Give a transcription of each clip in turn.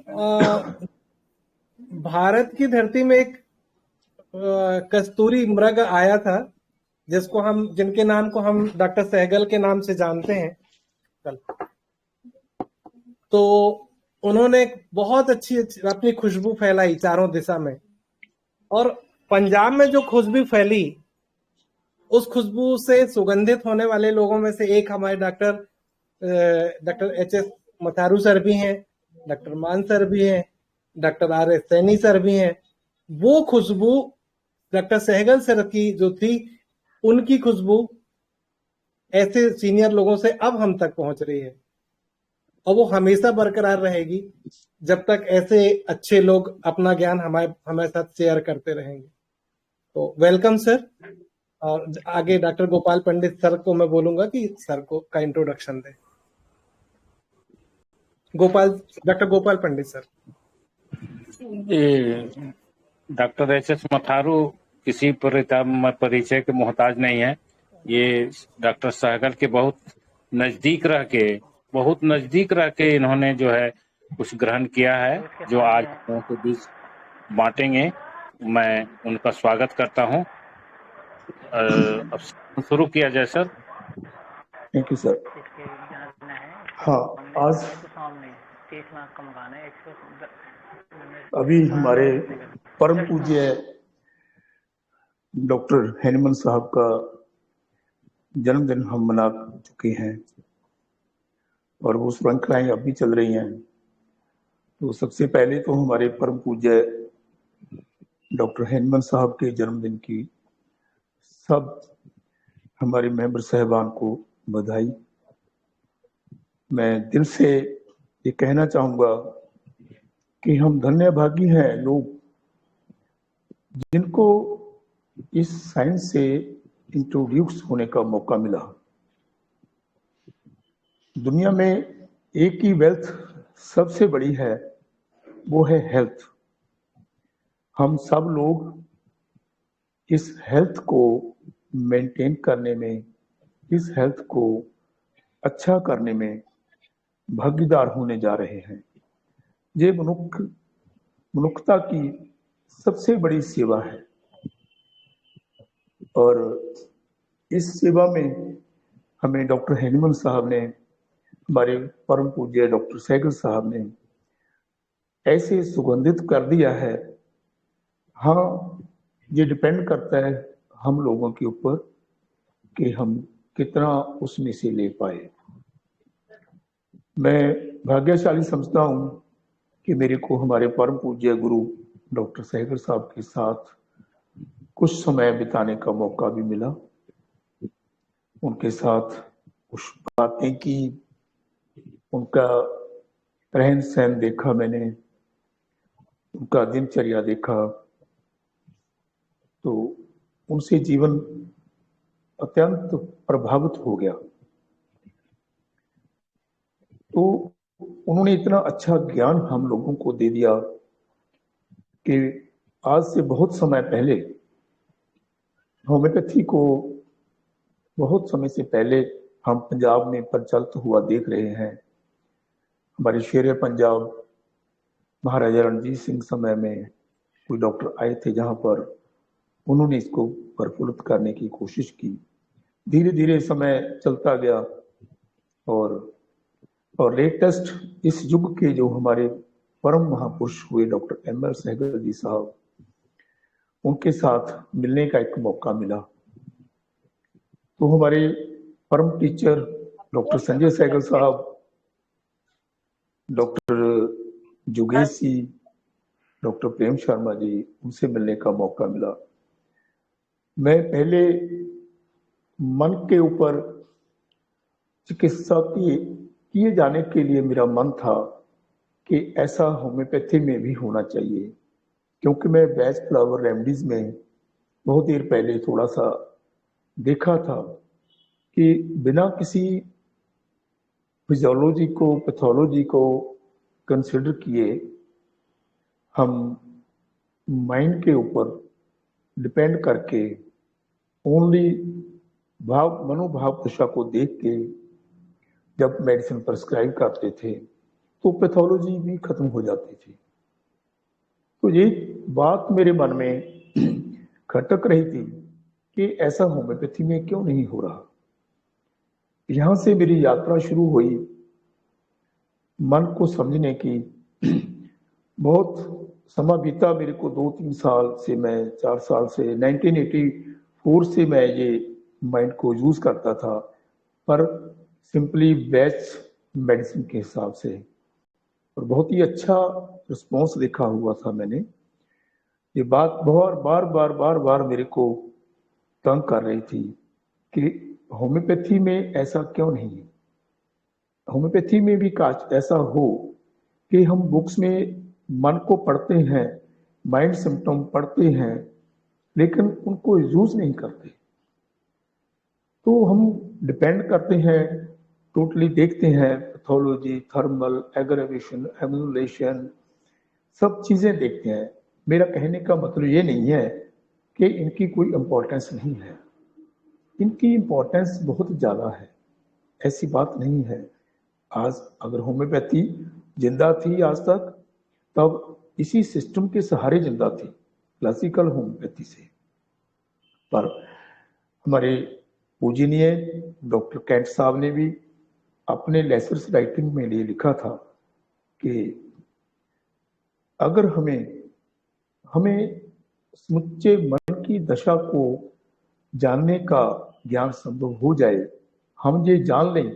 अ, भारत की धरती में एक कस्तूरी मृग आया था, जिनके नाम को हम डॉक्टर सहगल के नाम से जानते हैं कल। तो उन्होंने एक बहुत अच्छी अपनी खुशबू फैलाई चारों दिशा में, और पंजाब में जो खुशबू फैली, उस खुशबू से सुगंधित होने वाले लोगों में से एक हमारे डॉक्टर एच.एस. मथारू सर भी हैं, डॉक्टर मान सर भी हैं, डॉक्टर आर.एस. सैनी सर भी हैं। वो खुशबू डॉक्टर सहगल सर की जो थी, उनकी खुशबू ऐसे सीनियर लोगों से अब हम तक पहुंच रही है, और वो हमेशा बरकरार रहेगी जब तक ऐसे अच्छे लोग अपना ज्ञान हमारे साथ शेयर करते रहेंगे। तो वेलकम सर। और आगे डॉक्टर गोपाल पंडित सर को मैं बोलूंगा कि सर को का इंट्रोडक्शन दे। Doctor Gopal Pandit sir. Doctor H S. Matharu किसी परिचय के मोहताज नहीं है। ये डॉक्टर सहगल के बहुत नजदीक रह के इन्होंने जो है कुछ ग्रहण किया है, जो आज लोगों के बीच बांटेंगे। मैं उनका स्वागत करता हूं। अब शुरू किया जाए सर। Thank you sir. हाँ, आज अभी हमारे परम पूज्य डॉक्टर हैनिमन साहब का जन्मदिन हम मना चुके हैं, और वो श्रृंखलाएं अब भी चल रही हैं। तो सबसे पहले तो हमारे परम पूज्य डॉक्टर हैनिमन साहब के जन्मदिन की सब हमारे मेंबर साहबान को बधाई। मैं दिल से ये कहना चाहूंगा कि हम धन्यभागी हैं लोग जिनको इस साइंस से इंट्रोड्यूस होने का मौका मिला। दुनिया में एक ही वेल्थ सबसे बड़ी है, वो है हेल्थ। हम सब लोग इस हेल्थ को मेंटेन करने में, इस हेल्थ को अच्छा करने में भागीदार होने जा रहे हैं। ये मनुष्यता की सबसे बड़ी सेवा है, और इस सेवा में हमें डॉक्टर हैनिमन साहब ने, हमारे परम पूज्य डॉक्टर सहगल साहब ने ऐसे सुगंधित कर दिया है। हाँ, ये डिपेंड करता है हम लोगों के ऊपर कि हम कितना उसमें से ले पाए। मैं भाग्यशाली समझता हूं कि मेरे को हमारे परम पूज्य गुरु डॉक्टर सहगल साहब के साथ कुछ समय बिताने का मौका भी मिला। उनके साथ कुछ बातें की, उनका रहन सहन देखा मैंने, उनका दिनचर्या देखा, तो उनसे जीवन अत्यंत प्रभावित हो गया। तो उन्होंने इतना अच्छा ज्ञान हम लोगों को दे दिया कि आज से बहुत समय पहले, होम्योपैथी को बहुत समय से पहले हम पंजाब में प्रचलित हुआ देख रहे हैं। हमारे शेर पंजाब महाराजा रणजीत सिंह समय में कोई डॉक्टर आए थे, जहां पर उन्होंने इसको प्रफुल्लित करने की कोशिश की। धीरे धीरे समय चलता गया, और लेटेस्ट इस युग के जो हमारे परम महापुरुष हुए डॉक्टर एम.एल. सहगल जी साहब, उनके साथ मिलने का एक मौका मिला। तो हमारे परम टीचर डॉक्टर संजय सहगल साहब, डॉक्टर जोगेश जी, डॉक्टर प्रेम शर्मा जी, उनसे मिलने का मौका मिला। मैं पहले मन के ऊपर चिकित्सा किए जाने के लिए मेरा मन था कि ऐसा होम्योपैथी में भी होना चाहिए, क्योंकि मैं वेज फ्लावर रेमेडीज में बहुत देर पहले थोड़ा सा देखा था कि बिना किसी फिजियोलॉजी को, पैथोलॉजी को कंसिडर किए हम माइंड के ऊपर डिपेंड करके ओनली मनोभाव दशा को देख के जब मेडिसिन प्रिस्क्राइब करते थे, तो पैथोलॉजी भी खत्म हो जाती थी। तो ये बात मेरे मन में खटक रही थी कि ऐसा होम्योपैथी में क्यों नहीं हो रहा। यहां से मेरी यात्रा शुरू हुई मन को समझने की। बहुत समय बीता मेरे को, 2-3 साल से, मैं 4 साल से, 1984 से मैं ये माइंड को यूज करता था, पर सिंपली बैच मेडिसिन के हिसाब से, और बहुत ही अच्छा रिस्पॉन्स देखा हुआ था मैंने। ये बात बहुत बार बार मेरे को तंग कर रही थी कि होम्योपैथी में ऐसा क्यों नहीं है। होम्योपैथी में भी काश ऐसा हो कि हम बुक्स में मन को पढ़ते हैं, माइंड सिम्टम पढ़ते हैं, लेकिन उनको यूज नहीं करते। तो हम डिपेंड करते हैं, टोटली देखते हैं, पैथोलॉजी, थर्मल, एग्रावेशन, एमुलेशन, सब चीजें देखते हैं। मेरा कहने का मतलब ये नहीं है कि इनकी कोई इम्पोर्टेंस नहीं है, इनकी इम्पोर्टेंस बहुत ज़्यादा है, ऐसी बात नहीं है। आज अगर होम्योपैथी जिंदा थी आज तक, तब इसी सिस्टम के सहारे जिंदा थी, क्लासिकल होम्योपैथी से। पर हमारे पूजनीय डॉक्टर कैंट साहब ने भी अपने लेसर्स राइटिंग में ये लिखा था कि अगर हमें समुच्चे मन की दशा को जानने का ज्ञान संभव हो जाए, हम ये जान लें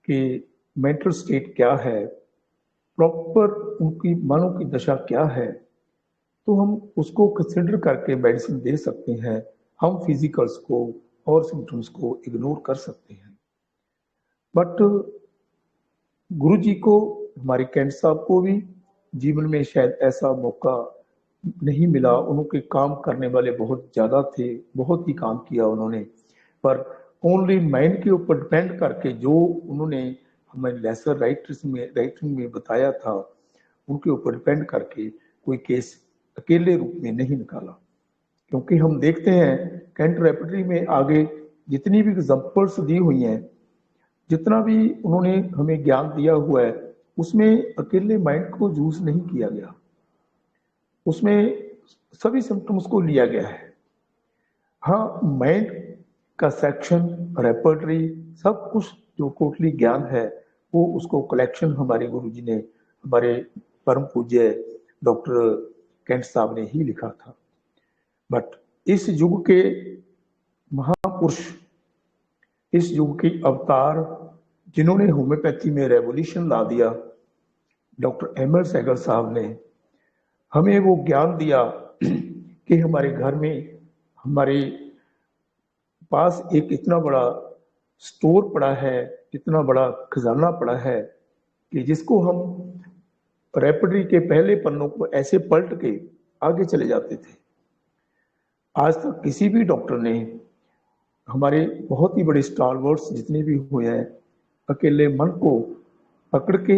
कि मेंटल स्टेट क्या है, प्रॉपर उनकी मनों की दशा क्या है, तो हम उसको कंसिडर करके मेडिसिन दे सकते हैं। हम फिजिकल्स को और सिम्टम्स को इग्नोर कर सकते हैं। बट गुरु जी को, हमारे कैंट साहब को भी जीवन में शायद ऐसा मौका नहीं मिला। उनके काम करने वाले बहुत ज्यादा थे, बहुत ही काम किया उन्होंने, पर ओनली माइंड के ऊपर डिपेंड करके जो उन्होंने हमें लेसर राइटिंग में बताया था, उनके ऊपर डिपेंड करके कोई केस अकेले रूप में नहीं निकाला। क्योंकि हम देखते हैं कैंट रेपर्टरी में आगे जितनी भी एग्जाम्पल्स दी हुई हैं, जितना भी उन्होंने हमें ज्ञान दिया हुआ है, उसमें अकेले माइंड को यूज नहीं किया गया, उसमें सभी सिम्टम्स को लिया गया है। हाँ, माइंड का सेक्शन, रेपर्टरी, सब कुछ जो टोटली ज्ञान है, वो उसको कलेक्शन हमारे गुरुजी ने, हमारे परम पूज्य डॉक्टर कैंट साहब ने ही लिखा था। बट इस युग के महापुरुष, इस युग के अवतार जिन्होंने होम्योपैथी में रेवोल्यूशन ला दिया, डॉक्टर एम.एल. सहगल साहब ने हमें वो ज्ञान दिया कि हमारे घर में, हमारे पास एक इतना बड़ा स्टोर पड़ा है, इतना बड़ा खजाना पड़ा है कि जिसको हम रेपर्टरी के पहले पन्नों को ऐसे पलट के आगे चले जाते थे। आज तक किसी भी डॉक्टर ने, हमारे बहुत ही बड़े स्टारवर्ड्स जितने भी हुए हैं, अकेले मन को पकड़ के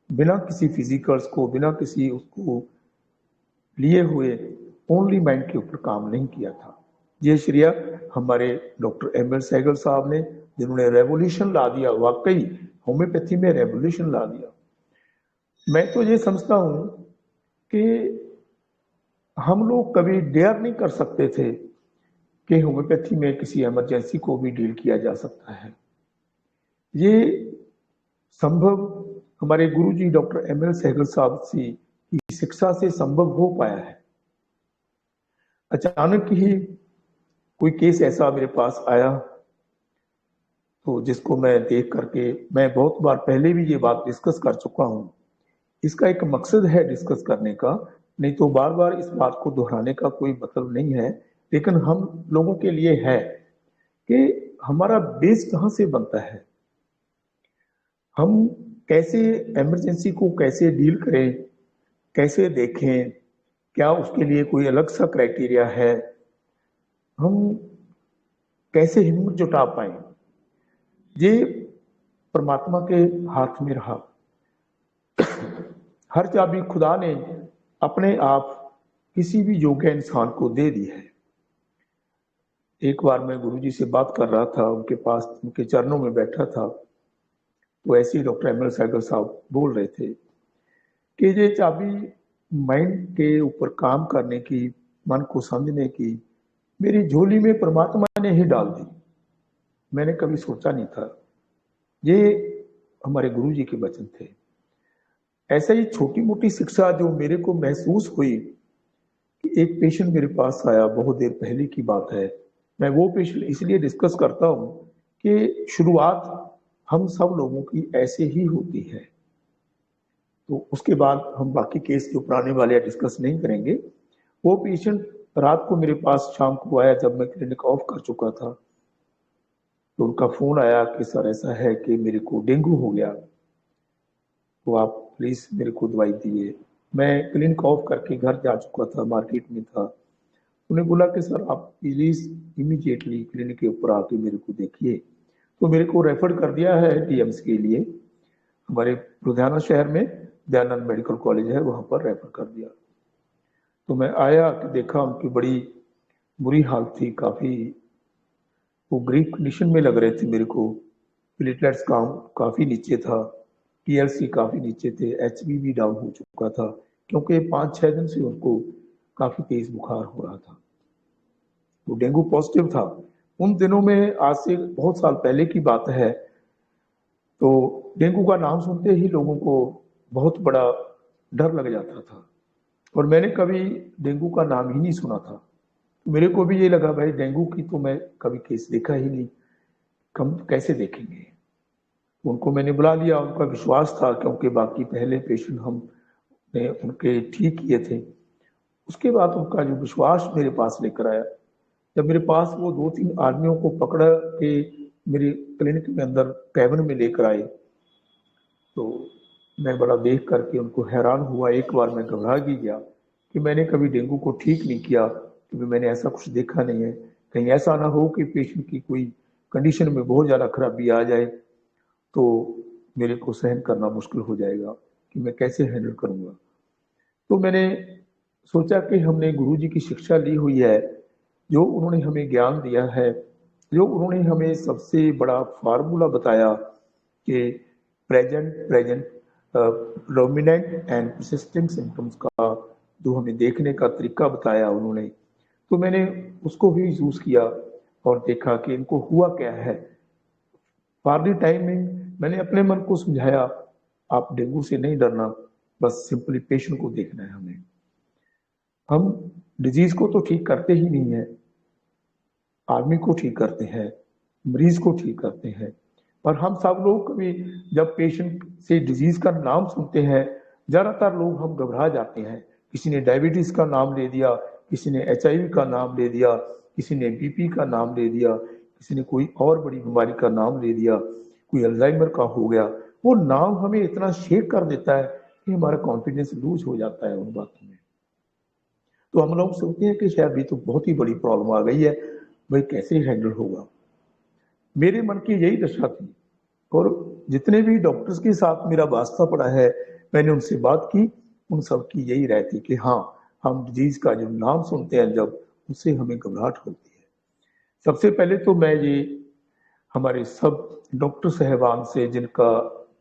बिना किसी फिजिकल्स को, बिना किसी उसको लिए हुए, ओनली माइंड के ऊपर काम नहीं किया था। ये श्रेय हमारे डॉक्टर एम.एल. सहगल साहब ने, जिन्होंने रेवोल्यूशन ला दिया, वाकई होम्योपैथी में रेवोल्यूशन ला दिया। मैं तो ये समझता हूं कि हम लोग कभी डेयर नहीं कर सकते थे कि होम्योपैथी में किसी इमरजेंसी को भी डील किया जा सकता है। ये संभव हमारे गुरुजी डॉक्टर एम.एल. सहगल साहब की शिक्षा से संभव हो पाया है। अचानक ही कोई केस ऐसा मेरे पास आया, तो जिसको मैं देख करके, मैं बहुत बार पहले भी ये बात डिस्कस कर चुका हूं, इसका एक मकसद है डिस्कस करने का, नहीं तो बार बार इस बात को दोहराने का कोई मतलब नहीं है। लेकिन हम लोगों के लिए है कि हमारा बेस कहां से बनता है, हम कैसे इमरजेंसी को कैसे डील करें, कैसे देखें, क्या उसके लिए कोई अलग सा क्राइटेरिया है, हम कैसे हिम्मत जुटा पाए, ये परमात्मा के हाथ में रहा। हर चाबी खुदा ने अपने आप किसी भी योग्य इंसान को दे दी है। एक बार मैं गुरुजी से बात कर रहा था, उनके पास, उनके चरणों में बैठा था, तो ऐसे ही डॉक्टर एम एल सहगल साहब बोल रहे थे कि ये चाबी माइंड के ऊपर काम करने की, मन को समझने की, मेरी झोली में परमात्मा ने ही डाल दी। मैंने कभी सोचा नहीं था। ये हमारे गुरु जी के वचन थे। ऐसा ही छोटी मोटी शिक्षा जो मेरे को महसूस हुई कि एक पेशेंट मेरे पास आया, बहुत देर पहले की बात है। मैं वो पेशेंट इसलिए डिस्कस करता हूँ कि शुरुआत हम सब लोगों की ऐसे ही होती है। तो उसके बाद हम बाकी केस जो पुराने वाले डिस्कस नहीं करेंगे। वो पेशेंट रात को मेरे पास शाम को आया जब मैं क्लिनिक ऑफ कर चुका था। तो उनका फोन आया कि सर ऐसा है कि मेरे को डेंगू हो गया, तो आप प्लीज मेरे को दवाई दिए। मैं क्लिनिक ऑफ करके घर जा चुका था, मार्केट में था। उन्हें बोला कि सर आप प्लीज इमीडिएटली क्लिनिक के ऊपर आके मेरे को देखिए। तो मेरे को रेफर कर दिया है डीएम्स के लिए। हमारे लुधियाना शहर में दयानंद मेडिकल कॉलेज है, वहां पर रेफर कर दिया। तो मैं आया कि देखा उनकी बड़ी बुरी हालत थी, काफी वो ग्रीव कंडीशन में लग रहे थे मेरे को। प्लेटलेट्स काफी नीचे था, टीएलसी काफी नीचे थे, एचबी भी डाउन हो चुका था, क्योंकि 5-6 दिन से उनको काफी तेज बुखार हो रहा था। तो डेंगू पॉजिटिव था। उन दिनों में, आज से बहुत साल पहले की बात है, तो डेंगू का नाम सुनते ही लोगों को बहुत बड़ा डर लग जाता था। और मैंने कभी डेंगू का नाम ही नहीं सुना था। तो मेरे को भी ये लगा भाई डेंगू की तो मैं कभी केस देखा ही नहीं, हम कैसे देखेंगे। उनको मैंने बुला लिया, उनका विश्वास था क्योंकि बाकी पहले पेशेंट हमने उनके ठीक किए थे। उसके बाद उनका जो विश्वास मेरे पास लेकर आया, जब मेरे पास वो 2-3 आदमियों को पकड़ के मेरे क्लिनिक में अंदर कैबिन में लेकर आए, तो मैं बड़ा देख करके उनको हैरान हुआ। एक बार मैं घबरा भी गया कि मैंने कभी डेंगू को ठीक नहीं किया, क्योंकि मैंने ऐसा कुछ देखा नहीं है। कहीं ऐसा ना हो कि पेशेंट की कोई कंडीशन में बहुत ज़्यादा खराबी आ जाए तो मेरे को सहन करना मुश्किल हो जाएगा कि मैं कैसे हैंडल करूँगा। तो मैंने सोचा कि हमने गुरु जी की शिक्षा ली हुई है, जो उन्होंने हमें ज्ञान दिया है, जो उन्होंने हमें सबसे बड़ा फार्मूला बताया कि present dominant and persistent symptoms का जो हमें देखने का तरीका बताया उन्होंने, तो मैंने उसको भी यूज किया और देखा कि इनको हुआ क्या है। फॉर द टाइमिंग मैंने अपने मन को समझाया, आप डेंगू से नहीं डरना, बस सिंपली पेशेंट को देखना है हमें। हम डिजीज को तो ठीक करते ही नहीं है, आदमी को ठीक करते हैं, मरीज को ठीक करते हैं। और हम सब लोग कभी जब पेशेंट से डिजीज का नाम सुनते हैं, ज्यादातर लोग हम घबरा जाते हैं। किसी ने डायबिटीज का नाम ले दिया, किसी ने HIV का नाम ले दिया, किसी ने BP का नाम ले दिया, किसी ने कोई और बड़ी बीमारी का नाम ले दिया, कोई अल्जाइमर का हो गया। वो नाम हमें इतना शेक कर देता है कि हमारा कॉन्फिडेंस लूज हो जाता है उन बातों में। तो हम लोग सोचते हैं कि शायद ये तो बहुत ही बड़ी प्रॉब्लम आ गई है, भाई कैसे हैंडल होगा। मेरे मन की यही दशा थी और जितने भी डॉक्टर्स के साथ मेरा वास्ता पड़ा है, मैंने उनसे बात की, उन सब की यही राय थी कि हाँ, हम डिजीज का जो नाम सुनते हैं जब, उससे हमें घबराहट होती है। सबसे पहले तो मैं ये हमारे सब डॉक्टर साहबान से, जिनका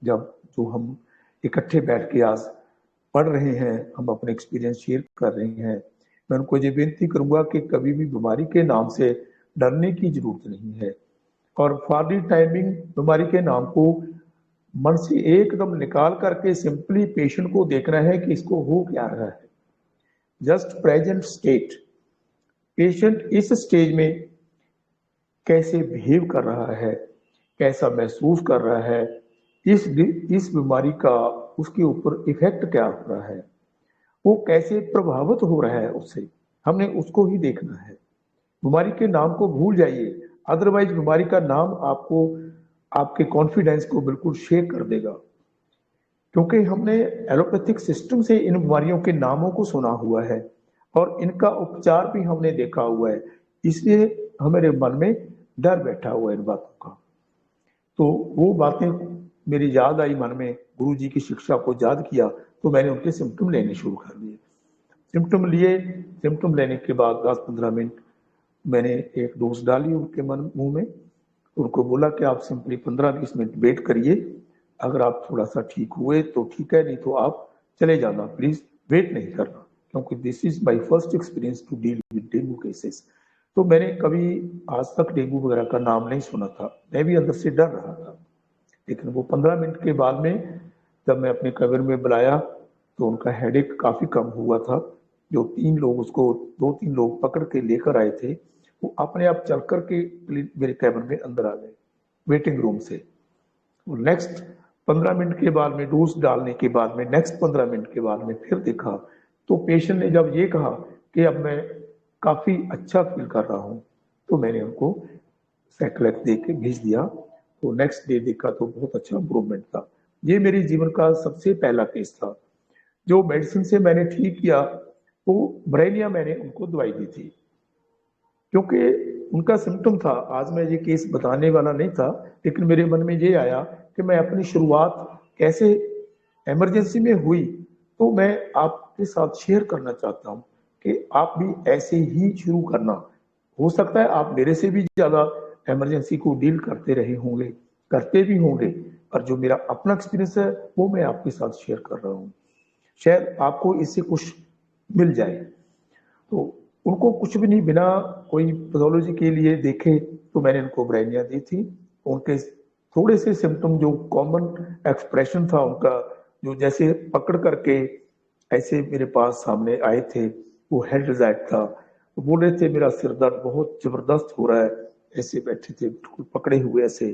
जब जो हम इकट्ठे बैठ के आज पढ़ रहे हैं, हम अपने एक्सपीरियंस शेयर कर रहे हैं, मैं उनको ये बेनती करूंगा कि कभी भी बीमारी के नाम से डरने की जरूरत नहीं है। और फॉर द टाइमिंग बीमारी के नाम को मन से एकदम निकाल करके सिंपली पेशेंट को देखना है कि इसको हो क्या रहा है। जस्ट प्रेजेंट स्टेट, पेशेंट इस स्टेज में कैसे बिहेव कर रहा है, कैसा महसूस कर रहा है, इस बीमारी का उसके ऊपर इफेक्ट क्या हो रहा है, वो कैसे प्रभावित हो रहा है उससे, हमने उसको ही देखना है। बीमारी के नाम को भूल जाइए, अदरवाइज बीमारी का नाम आपको आपके कॉन्फिडेंस को बिल्कुल शेक कर देगा। क्योंकि हमने एलोपैथिक सिस्टम से इन बीमारियों के नामों को सुना हुआ है और इनका उपचार भी हमने देखा हुआ है, इसलिए हमारे मन में डर बैठा हुआ है इन बातों का। तो वो बातें मेरी याद आई मन में, गुरु जी की शिक्षा को याद किया, तो मैंने उनके सिम्टम लेने शुरू कर दिए। सिम्टम लिए, सिम्टम लेने के बाद 10-15 मिनट मैंने एक डोज डाली उनके मुंह में। उनको बोला कि आप सिंपली 15-20 मिनट वेट करिए, अगर आप थोड़ा सा ठीक हुए तो ठीक है, नहीं तो आप चले जाना, प्लीज वेट नहीं करना, क्योंकि this is my first experience to deal with dengue cases. तो मैंने कभी आज तक डेंगू वगैरह का नाम नहीं सुना था, मैं भी अंदर से डर रहा था। लेकिन वो 15 मिनट के बाद में जब मैं अपने कवर में बुलाया तो उनका हेडेक काफी कम हुआ था। जो 3 लोग उसको 2-3 लोग पकड़ के लेकर आए थे, वो अपने आप चल करके मेरे कैबिन में अंदर आ गए वेटिंग रूम से। नेक्स्ट 15 मिनट के बाद में डोज डालने के बाद में नेक्स्ट 15 मिनट के बाद में फिर देखा तो पेशेंट ने जब ये कहा कि अब मैं काफी अच्छा फील कर रहा हूँ, तो मैंने उनको सैक्लेट दे के भेज दिया। तो नेक्स्ट डे देखा तो बहुत अच्छा इम्प्रूवमेंट था। ये मेरे जीवन का सबसे पहला केस था। जो मेडिसिन से मैंने ठीक किया वो ब्रेनिया मैंने उनको दवाई दी थी, क्योंकि उनका सिम्टम था। आज मैं ये केस बताने वाला नहीं था, लेकिन मेरे मन में ये आया कि मैं अपनी शुरुआत कैसे इमरजेंसी में हुई, तो मैं आपके साथ शेयर करना चाहता हूँ कि आप भी ऐसे ही शुरू करना। हो सकता है आप मेरे से भी ज्यादा इमरजेंसी को डील करते रहे होंगे, करते भी होंगे, पर जो मेरा अपना एक्सपीरियंस है वो मैं आपके साथ शेयर कर रहा हूँ, शायद आपको इससे कुछ मिल जाए। तो उनको कुछ भी नहीं, बिना कोई पैथोलॉजी के लिए देखे तो मैंने उनको ब्रेनिया दी थी। उनके थोड़े से सिम्टम, जो कॉमन एक्सप्रेशन था उनका, जो जैसे पकड़ करके ऐसे मेरे पास सामने आए थे, वो हेड रिजाइट था। तो बोल रहे थे मेरा सिर दर्द बहुत जबरदस्त हो रहा है, ऐसे बैठे थे बिल्कुल पकड़े हुए ऐसे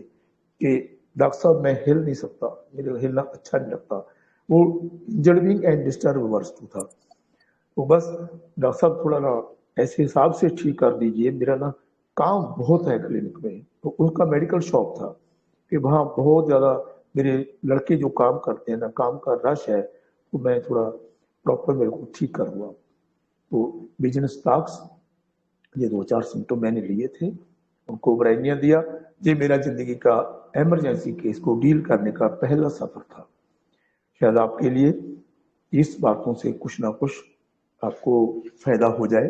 कि डॉक्टर साहब मैं हिल नहीं सकता, मेरे हिलना अच्छा नहीं लगता। वो injured and disturb worse too था। तो बस डॉक्टर साहब थोड़ा ना ऐसे हिसाब से ठीक कर दीजिए, मेरा ना काम बहुत है क्लिनिक में। तो उसका मेडिकल शॉप था कि वहाँ बहुत ज़्यादा मेरे लड़के जो काम करते हैं ना, काम का रश है, तो मैं थोड़ा प्रॉपर मेरे को ठीक कर हुआ। तो बिजनेस टॉक्स ये 2-4 सिम्टम मैंने लिए थे, उनको ब्रेनिया दिया। ये मेरा जिंदगी का इमरजेंसी केस को डील करने का पहला सफर था। शायद आपके लिए इस बातों से कुछ ना कुछ आपको फायदा हो जाए,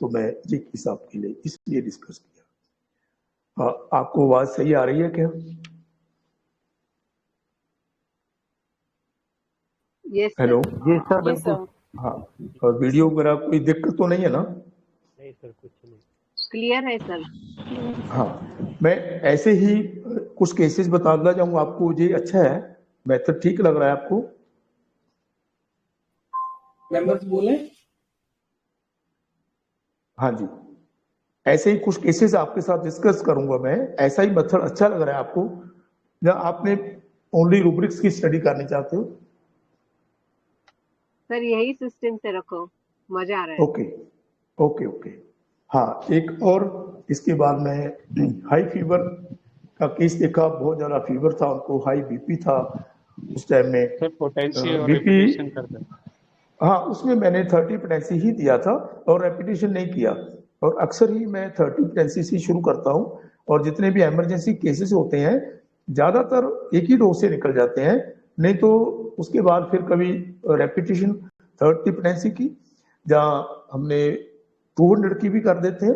तो मैं ये केस आपके लिए इसलिए डिस्कस किया। आपको आवाज सही आ रही है क्या? Yes sir. हेलो। जी सर यस बिल्कुल। सर। हाँ, और वीडियो वगैरह कोई दिक्कत तो नहीं है ना? नहीं सर कुछ नहीं। क्लियर है सर। हाँ, मैं ऐसे ही कुछ केसेस बताता जाऊंगा आपको, ये अच्छा है, मेथड ठीक लग रहा है आपको? मेंबर्स बोले। हाँ जी, ऐसे ही कुछ केसेस आपके साथ डिस्कस करूंगा मैं। ऐसा ही मेथड अच्छा लग रहा है आपको, या आपने ओनली रूब्रिक्स की स्टडी करनी चाहते हो? सर यही सिस्टम से रखो, मजा आ रहा है। Okay okay okay. हाँ, एक और इसके बाद में हाई फीवर का केस देखा, बहुत ज्यादा फीवर था उनको, हाई बीपी था उस टाइम में। सर पोटेंसी और बीपी, रेपिटेशन कर दें। हाँ, उसमें मैंने 30 पोटेंसी ही दिया था और रेपिटेशन नहीं किया। और अक्सर ही मैं 30 पोटेंसी से शुरू करता हूँ, और जितने भी इमरजेंसी केसेस होते हैं ज्यादातर एक ही डोज से निकल जाते हैं, नहीं तो उसके बाद फिर कभी रेपिटेशन 30 पोटेंसी की, जहाँ हमने 200 की भी कर देते हैं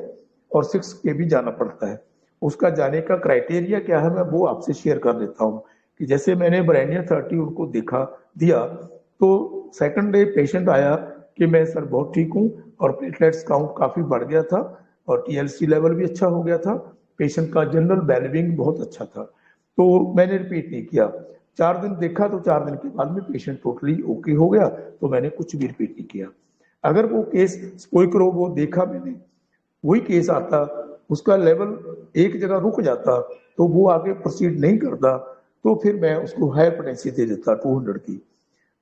और 6 के भी जाना पड़ता है। उसका जाने का क्राइटेरिया क्या है, मैं वो आपसे शेयर कर देता हूँ। कि जैसे मैंने ब्रेनिया 30 उनको दिखा दिया, तो सेकंड डे पेशेंट आया कि मैं सर बहुत ठीक हूँ, और प्लेटलेट्स काउंट काफी बढ़ गया था और टीएलसी लेवल भी अच्छा हो गया था, पेशेंट का जनरल वेलबींग बहुत अच्छा था। तो मैंने रिपीट नहीं किया। 4 दिन देखा तो 4 दिन के बाद में पेशेंट टोटली ओके हो गया, तो मैंने कुछ भी रिपीट नहीं किया। अगर वो केस कोई करो वो देखा मैंने, वही केस आता, उसका लेवल एक जगह रुक जाता, तो वो आगे प्रोसीड नहीं करता, तो फिर मैं उसको हायर पोटेंसी दे देता 200 की।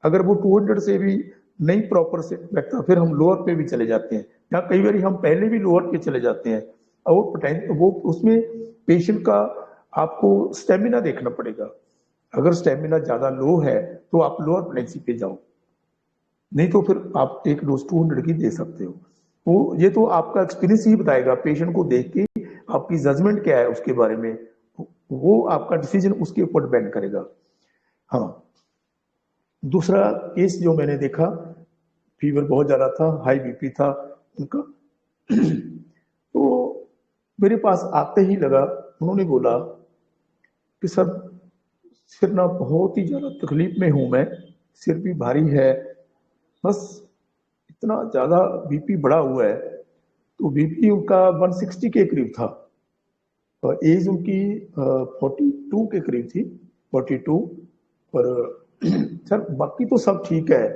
अगर वो 200 से भी नहीं प्रॉपर से लगता, फिर हम लोअर पे भी चले जाते हैं, या कई बार हम पहले भी लोअर पे चले जाते हैं। और वो उसमें पेशेंट का आपको स्टेमिना देखना पड़ेगा। अगर स्टेमिना ज्यादा लो है तो आप लोअर पोटेंसी पे जाओ, नहीं तो फिर आप एक डोज 200 की दे सकते हो। वो ये तो आपका एक्सपीरियंस ही बताएगा, पेशेंट को देख के आपकी जजमेंट क्या है उसके बारे में, वो आपका डिसीजन उसके ऊपर डिपेंड करेगा। हाँ, दूसरा केस जो मैंने देखा, फीवर बहुत ज्यादा था, हाई बीपी था उनका। तो मेरे पास आते ही लगा, उन्होंने बोला कि सर सिर ना बहुत ही ज़्यादा तकलीफ में हूँ मैं, सिर भी भारी है, बस इतना ज़्यादा बीपी बढ़ा हुआ है। तो बीपी उनका 160 के करीब था और एज उनकी 42 के करीब थी, 42। पर सर बाकी तो सब ठीक है,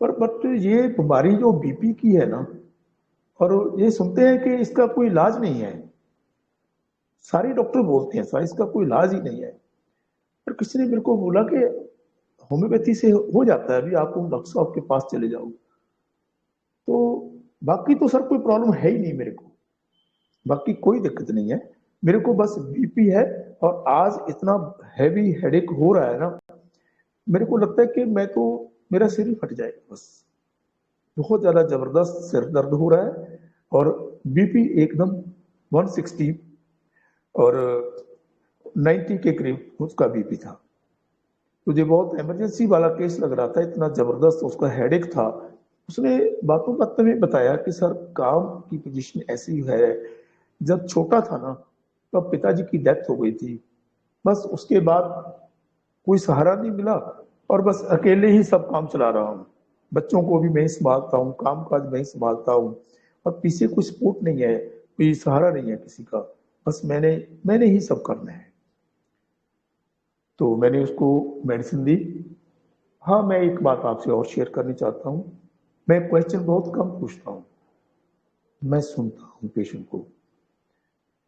पर बट ये बीमारी जो बीपी की है ना, और ये सुनते हैं कि इसका कोई इलाज नहीं है, सारे डॉक्टर बोलते हैं सर इसका कोई इलाज ही नहीं है। पर किसी ने मेरे को बोला कि होम्योपैथी से हो जाता है, अभी आप डॉक्टर साहब के पास चले जाओ। तो बाकी तो सर कोई प्रॉब्लम है ही नहीं मेरे को, बाकी कोई दिक्कत नहीं है मेरे को, बस बीपी है। और आज इतना हैवी हेडेक हो रहा है ना, मेरे को लगता है कि मेरा सिर ही फट जाएगा, बस बहुत ज्यादा जबरदस्त सिर दर्द हो रहा है। और बीपी एकदम 160 और 90 के करीब उसका बीपी था। मुझे बहुत इमरजेंसी वाला केस लग रहा था, इतना जबरदस्त उसका हेडेक था। उसने बातों बातों में बताया कि सर काम की पोजीशन ऐसी है, जब छोटा था ना तब पिताजी की डेथ हो गई थी, बस उसके बाद कोई सहारा नहीं मिला और बस अकेले ही सब काम चला रहा हूँ, बच्चों को भी मैं ही संभालता हूँ, काम काज मैं ही संभालता हूँ और पीछे कोई सपोर्ट नहीं है, कोई सहारा नहीं है किसी का, बस मैंने ही सब करना है। तो मैंने उसको मेडिसिन दी। हाँ, मैं एक बात आपसे और शेयर करनी चाहता हूँ, मैं क्वेश्चन बहुत कम पूछता हूँ, मैं सुनता हूँ पेशेंट को।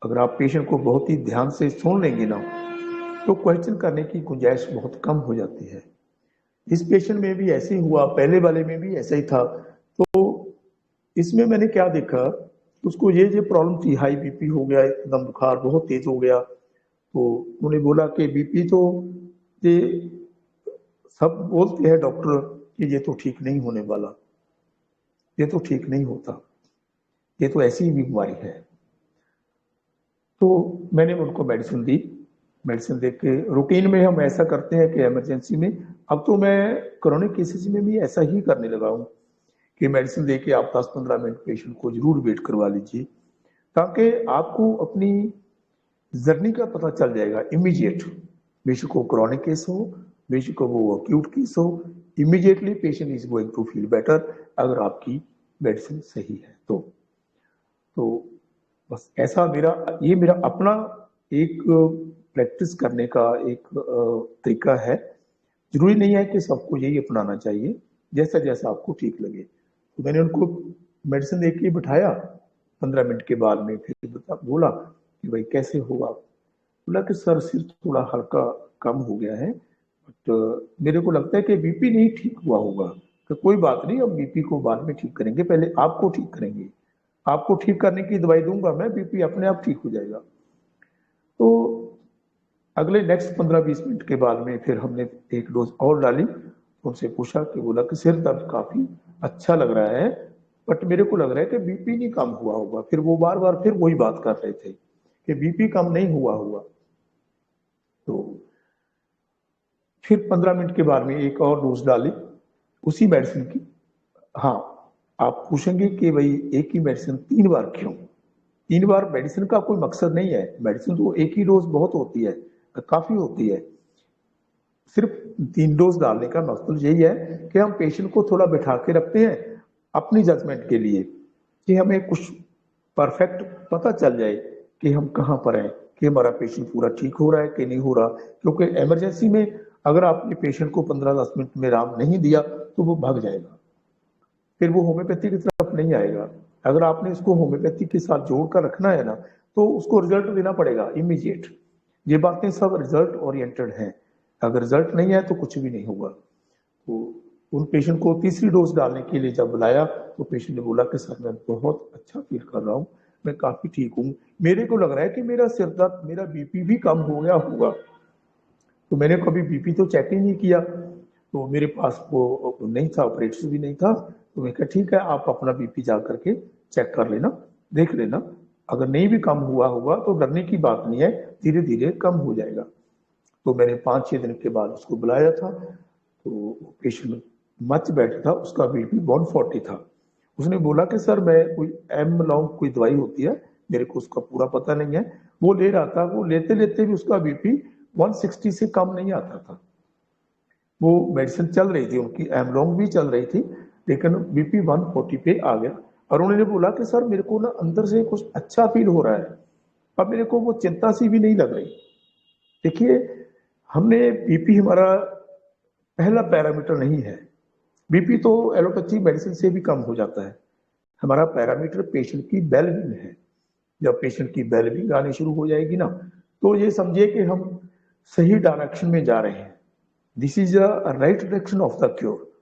अगर आप पेशेंट को बहुत ही ध्यान से सुन लेंगे ना, तो क्वेश्चन करने की गुंजाइश बहुत कम हो जाती है। इस पेशेंट में भी ऐसे ही हुआ, पहले वाले में भी ऐसा ही था। तो इसमें मैंने क्या देखा, उसको ये प्रॉब्लम थी, हाई बीपी हो गया, एकदम बुखार बहुत तेज हो गया। तो उन्होंने बोला कि बीपी तो ये सब बोलते हैं डॉक्टर कि ये तो ठीक नहीं होने वाला, ये तो ठीक नहीं होता, ये तो ऐसी ही बीमारी है। तो मैंने उनको मेडिसिन दी, मेडिसिन देख के रूटीन में हम ऐसा करते हैं कि इमरजेंसी में, अब तो मैं क्रोनिक केसेस में भी ऐसा ही करने लगा हूँ कि मेडिसिन दे के आप 10-15 मिनट पेशेंट को जरूर वेट करवा लीजिए, ताकि आपको अपनी जर्नी का पता चल जाएगा इमीडिएट। बेशक को क्रोनिक केस हो, बेशक वो अक्यूट केस हो, immediately patient is going to feel better अगर आपकी मेडिसिन सही है तो बस ऐसा मेरा अपना एक प्रैक्टिस करने का एक तरीका है। जरूरी नहीं है कि सबको यही अपनाना चाहिए, जैसा जैसा आपको ठीक लगे। तो मैंने उनको मेडिसिन दे के बिठाया, 15 मिनट के बाद में फिर बोला कि भाई कैसे हो आप। बोला कि सर सिर थोड़ा हल्का कम हो गया है, बट मेरे को लगता है कि बीपी नहीं ठीक हुआ होगा। तो कोई बात नहीं, अब बीपी को बाद में ठीक करेंगे, पहले आपको ठीक करेंगे, आपको ठीक करने की दवाई दूंगा मैं, बीपी अपने आप ठीक हो जाएगा। तो अगले नेक्स्ट 15-20 मिनट के बाद में फिर हमने एक डोज और डाली। उनसे पूछा कि बोला कि सिर दर्द काफी अच्छा लग रहा है, बट मेरे को लग रहा है कि बीपी नहीं कम हुआ होगा। फिर वो बार बार फिर वही बात कर रहे थे कि बीपी कम नहीं हुआ होगा। तो फिर 15 मिनट के बाद में एक और डोज डाली उसी मेडिसिन की। हाँ, आप पूछेंगे कि भाई एक ही मेडिसिन 3 बार क्यों? 3 बार मेडिसिन का कोई मकसद नहीं है, मेडिसिन तो एक ही डोज बहुत होती है, काफी होती है। सिर्फ 3 डोज डालने का मकसद यही है कि हम पेशेंट को थोड़ा बिठा के रखते हैं अपनी जजमेंट के लिए, कि हमें कुछ परफेक्ट पता चल जाए कि हम कहाँ पर हैं, कि हमारा पेशेंट पूरा ठीक हो रहा है कि नहीं हो रहा। क्योंकि इमरजेंसी में अगर आपने पेशेंट को 15-10 मिनट में आराम नहीं दिया तो वो भाग जाएगा, फिर वो होम्योपैथी की तरफ नहीं आएगा। अगर आपने इसको होम्योपैथी के साथ जोड़कर रखना है ना, तो उसको रिजल्ट देना पड़ेगा इमीडिएट। ये बातें सब रिजल्ट ओरिएंटेड हैं, अगर रिजल्ट नहीं है तो कुछ भी नहीं होगा। तो उन पेशेंट को तीसरी डोज डालने के लिए जब बुलाया तो पेशेंट ने बोला कि सर मैं बहुत अच्छा फील कर रहा हूँ, मैं काफी ठीक हूँ, मेरे को लग रहा है कि मेरा सिर दर्द, मेरा बीपी भी कम हो गया होगा। तो मैंने कभी बीपी तो चेक ही नहीं किया, तो मेरे पास वो नहीं था, ऑपरेटर भी नहीं था। तो मैं कहा ठीक है, आप अपना बीपी जा करके चेक कर लेना, देख लेना, अगर नहीं भी कम हुआ होगा तो डरने की बात नहीं है, धीरे धीरे कम हो जाएगा। तो मैंने 5-6 दिन के बाद उसको बुलाया था, तो पेशेंट मच बैठा था, उसका बीपी 140 था। उसने बोला कि सर मैं कोई एमलॉन्ग कोई दवाई होती है, मेरे को उसका पूरा पता नहीं है, वो ले रहा था, वो लेते लेते भी उसका बीपी 160 से कम नहीं आता था। वो मेडिसिन चल रही थी उनकी, एमलॉन्ग भी चल रही थी, लेकिन बीपी 140 पे आ गया। और उन्होंने बोला कि सर मेरे को ना अंदर से कुछ अच्छा फील हो रहा है, अब मेरे को वो चिंता सी भी नहीं लग रही। देखिए, हमने बीपी हमारा पहला पैरामीटर नहीं है। बीपी तो एलोपैथी मेडिसिन से भी कम हो जाता है। हमारा पैरामीटर पेशेंट की वेलबींग है। जब पेशेंट की वेलबींग आनी शुरू हो जाएगी ना, तो ये समझिए कि हम सही डायरेक्शन में जा रहे हैं। This is a right direction of the cure.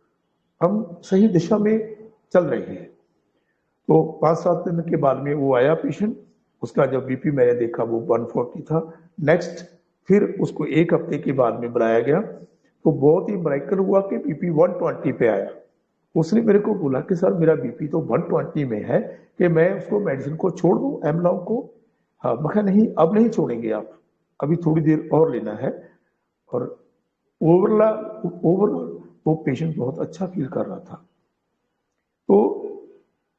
हम सही दिशा में चल रहे हैं। तो 5-7 दिन के बाद में वो आया पेशेंट, उसका जब बीपी मैंने देखा वो 140 था। नेक्स्ट फिर उसको 1 हफ्ते के बाद में बुलाया गया, तो बहुत ही मराइकल हुआ कि बीपी 120 पे आया। उसने मेरे को बोला कि सर मेरा बीपी तो 120 में है, कि मैं उसको मेडिसिन को छोड़ दूं, एमलॉन्ग को। हाँ, मैं कहा नहीं, अब नहीं छोड़ेंगे आप, अभी थोड़ी देर और लेना है। और ओवरऑल वो पेशेंट बहुत अच्छा फील कर रहा था। तो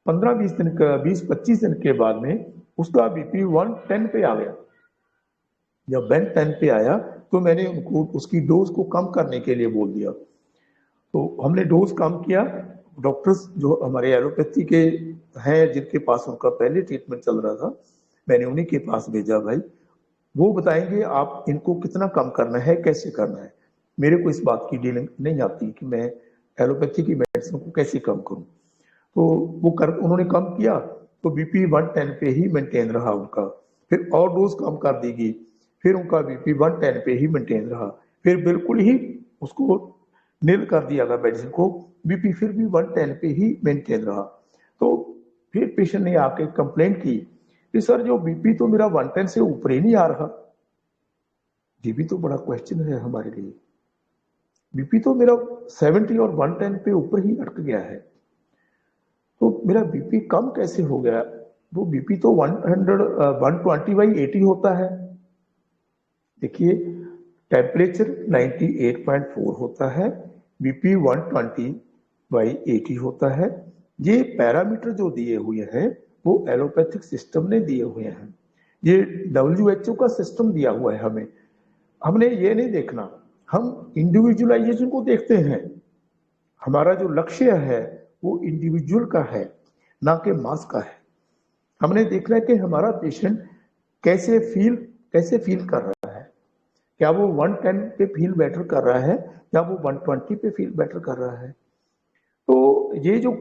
20-25 दिन के बाद में उसका बीपी 110 पे आ गया। जब 110 पे आया तो मैंने उनको उसकी डोज को कम करने के लिए बोल दिया। तो हमने डोज कम किया। डॉक्टर्स जो हमारे एलोपैथी के हैं, जिनके पास उनका पहले ट्रीटमेंट चल रहा था, मैंने उन्हीं के पास भेजा। भाई वो बताएंगे आप इनको कितना कम करना है, कैसे करना है। मेरे को इस बात की डीलिंग नहीं आती कि मैं एलोपैथी की मेडिसिन को कैसे कम करूं। तो उन्होंने कम किया, तो बीपी 110 पे ही मेंटेन रहा उनका। फिर और डोज कम कर दी गई, फिर उनका बीपी 110 पे ही मेंटेन रहा। फिर बिल्कुल ही उसको नील कर दिया गया मेडिसिन को, बीपी फिर भी 110 पे ही मेंटेन रहा। तो फिर पेशेंट ने आके कंप्लेंट की कि सर जो बीपी तो मेरा 110 से ऊपर ही नहीं आ रहा। ये भी तो बड़ा क्वेश्चन है हमारे लिए। बीपी तो मेरा 70 और 110 पे ऊपर ही अटक गया है, तो मेरा बीपी कम कैसे हो गया? वो बीपी तो 120/80 होता है। देखिए, टेम्परेचर 98.4 होता है, बीपी 120/80 होता है। ये पैरामीटर जो दिए हुए हैं वो एलोपैथिक सिस्टम ने दिए हुए हैं। ये WHO का सिस्टम दिया हुआ है हमें। हमने ये नहीं देखना, हम इंडिविजुअलाइजेशन को देखते हैं। हमारा जो लक्ष्य है वो इंडिविजुअल का है, ना कि मास का है। हमने देखना है कि हमारा पेशेंट कैसे फील कर रहा है। क्या वो 110 पे फील बेटर कर रहा है या वो 120 पे फील बेटर कर रहा है। तो ये जो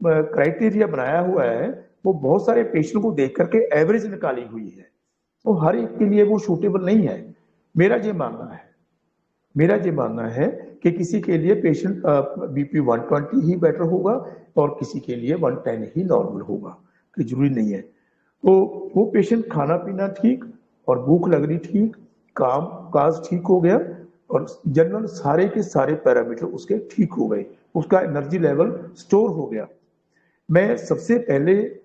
क्राइटेरिया बनाया हुआ है वो बहुत सारे पेशेंट को देख करके एवरेज निकाली हुई है। तो हर एक के लिए वो सूटेबल नहीं है। मेरा ये मानना है कि किसी के लिए पेशेंट बीपी 120 ही बेटर होगा और किसी के लिए 110 ही नॉर्मल होगा, कि जरूरी नहीं है। तो वो पेशेंट खाना पीना ठीक और भूख लगनी ठीक, काम काज ठीक हो गया और जनरल सारे के सारे पैरामीटर उसके ठीक हो गए, उसका एनर्जी लेवल स्टोर हो गया। मैं सबसे पहले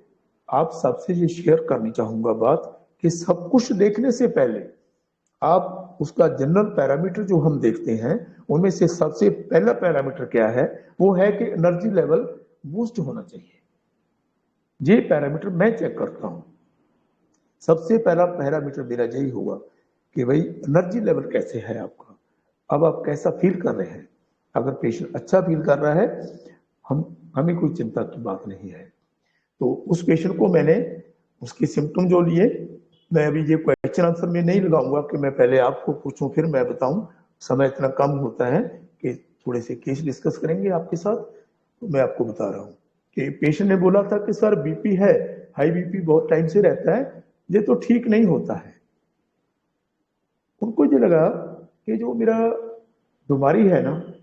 आप सबसे ये शेयर करनी चाहूंगा बात कि सब कुछ देखने से पहले आप उसका जनरल पैरामीटर जो हम देखते हैं उनमें से सबसे पहला पैरामीटर क्या है, वो है कि एनर्जी लेवल बूस्ट होना चाहिए। ये पैरामीटर मैं चेक करता हूं। सबसे पहला पैरामीटर मेरा यही होगा कि भाई एनर्जी लेवल कैसे है आपका, अब आप कैसा फील कर रहे हैं। अगर पेशेंट अच्छा फील कर रहा है, हमें कोई चिंता की बात नहीं है। तो उस पेशेंट को मैंने उसके सिम्टम जो लिए, मैं अभी ये क्वेश्चन आंसर में नहीं लगाऊंगा कि मैं पहले आपको पूछूं फिर मैं बताऊं, समय इतना कम होता है कि थोड़े से केस डिस्कस करेंगे आपके साथ। तो मैं आपको बता रहा हूं कि पेशेंट ने बोला था कि सर बीपी है, हाई बीपी बहुत टाइम से रहता है, ये तो ठीक नहीं होता है। उनको ये लगा कि जो मेरा बीमारी है ना,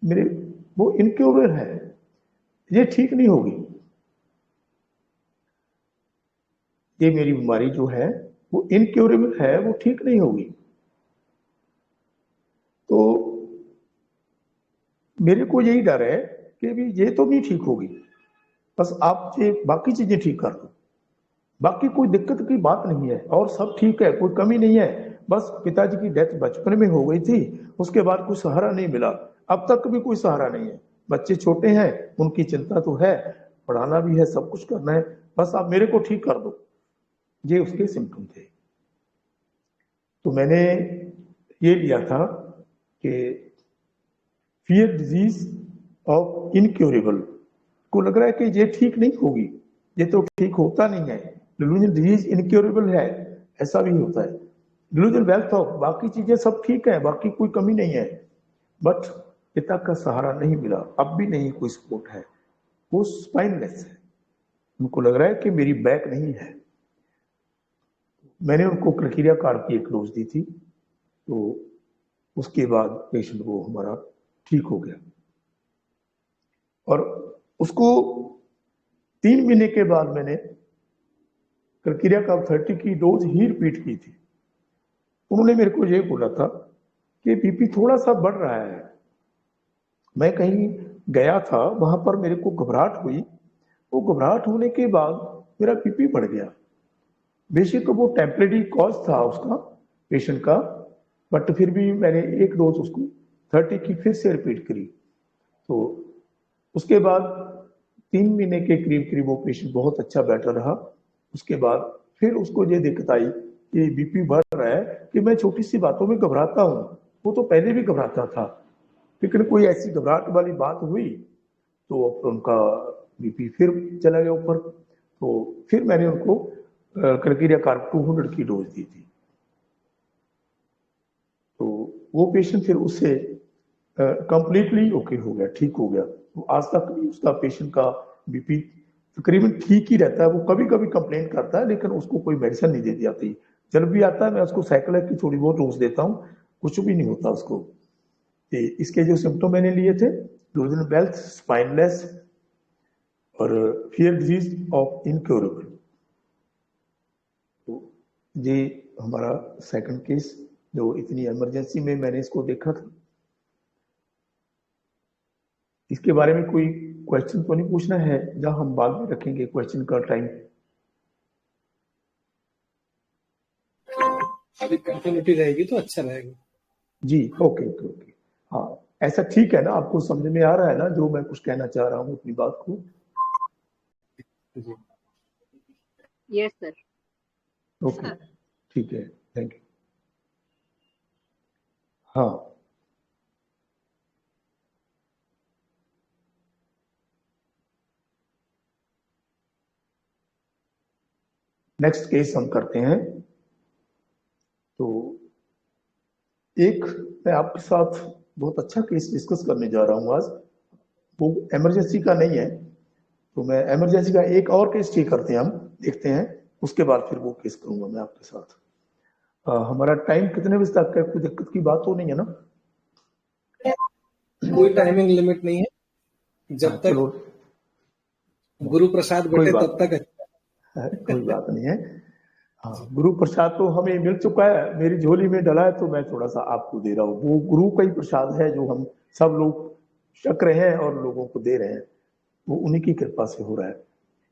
मेरे वो इनक्योरेबल है, ये ठीक नहीं होगी। ये मेरी बीमारी जो है वो इनक्योरेबल है, वो ठीक नहीं होगी। तो मेरे को यही डर है कि भी ये तो नहीं ठीक होगी, बस आप ये बाकी चीजें ठीक कर दो, बाकी कोई दिक्कत की बात नहीं है और सब ठीक है, कोई कमी नहीं है। बस पिताजी की डेथ बचपन में हो गई थी, उसके बाद कोई सहारा नहीं मिला, अब तक भी कोई सहारा नहीं है। बच्चे छोटे हैं, उनकी चिंता तो है, पढ़ाना भी है, सब कुछ करना है, बस आप मेरे को ठीक कर दो। ये उसके सिम्टम थे। तो मैंने ये लिया था कि फियर डिजीज ऑफ इनक्योरेबल, को लग रहा है कि ये ठीक नहीं होगी, ये तो ठीक होता नहीं है, डिलूजन डिजीज इनक्योरेबल है, ऐसा भी होता है। डिलूजन वेल्थ ऑफ, बाकी चीजें सब ठीक है, बाकी कोई कमी नहीं है, बट पिता का सहारा नहीं मिला, अब भी नहीं कोई सपोर्ट है, वो स्पाइनलेस है, उनको लग रहा है कि मेरी बैक नहीं है। मैंने उनको क्राइटेरिया कार्ब की एक डोज दी थी, तो उसके बाद पेशेंट वो हमारा ठीक हो गया। और उसको 3 महीने के बाद मैंने क्राइटेरिया कार्ब 30 की डोज ही रिपीट की थी। उन्होंने मेरे को ये बोला था कि बीपी थोड़ा सा बढ़ रहा है। मैं कहीं गया था, वहां पर मेरे को घबराहट हुई, वो घबराहट होने के बाद मेरा बीपी बढ़ गया। बेशक वो टेम्परेरी कॉज था उसका, पेशेंट का, बट फिर भी मैंने एक डोज उसको 30 की फिर से रिपीट करी। तो उसके बाद 3 महीने के करीब करीब वो पेशेंट बहुत अच्छा बेटर रहा। उसके बाद फिर उसको ये दिक्कत आई कि बीपी बढ़ रहा है, कि मैं छोटी सी बातों में घबराता हूँ। वो तो पहले भी घबराता था, लेकिन कोई ऐसी घबराहट वाली बात हुई तो उनका बीपी फिर चला गया ऊपर। तो फिर मैंने उनको क्राइटेरिया कार्ब 200 की डोज दी थी। तो वो पेशेंट फिर उससे कंप्लीटली ओके हो गया, ठीक हो गया। तो आज तक भी उसका पेशेंट का बीपी तकरीबन ठीक ही रहता है। वो कभी कभी कंप्लेन करता है, लेकिन उसको कोई मेडिसिन नहीं दे दी जाती। जब भी आता है मैं उसको साइक्लिक की थोड़ी बहुत डोज देता हूँ, कुछ भी नहीं होता उसको। इसके जो सिम्टम मैंने लिए थे, डिलूजन वेल्थ, स्पाइनलेस और फियर डिजीज ऑफ इनक्योरेबल। तो ये हमारा सेकंड केस, जो इतनी इमरजेंसी में मैंने इसको देखा था। इसके बारे में कोई क्वेश्चन तो नहीं पूछना है, जहां हम बाद में रखेंगे क्वेश्चन का टाइम। अभी कंटिन्यूटी रहेगी तो अच्छा रहेगा। जी, ओके ओके ओके। हाँ, ऐसा ठीक है ना? आपको समझ में आ रहा है ना जो मैं कुछ कहना चाह रहा हूँ अपनी बात को? Yes sir. ओके, ठीक है, थैंक यू। हाँ, नेक्स्ट केस हम करते हैं। तो एक मैं आपके साथ बहुत अच्छा केस डिस्कस करने जा रहा हूं आज। वो इमरजेंसी का नहीं है, तो मैं इमरजेंसी का एक और केस ठीक करते हैं, हम देखते हैं, उसके बाद फिर वो केस करूंगा मैं आपके साथ। हमारा टाइम कितने बजे तक है? कोई दिक्कत की बात तो नहीं है ना? कोई टाइमिंग लिमिट नहीं है, जब तक गुरु प्रसाद बटे तब तक कोई बात नहीं है। हाँ, गुरु प्रसाद तो हमें मिल चुका है, मेरी झोली में डला है, तो मैं थोड़ा सा आपको दे रहा हूँ। वो गुरु का ही प्रसाद है जो हम सब लोग छक रहे हैं और लोगों को दे रहे हैं, वो उन्हीं की कृपा से हो रहा है।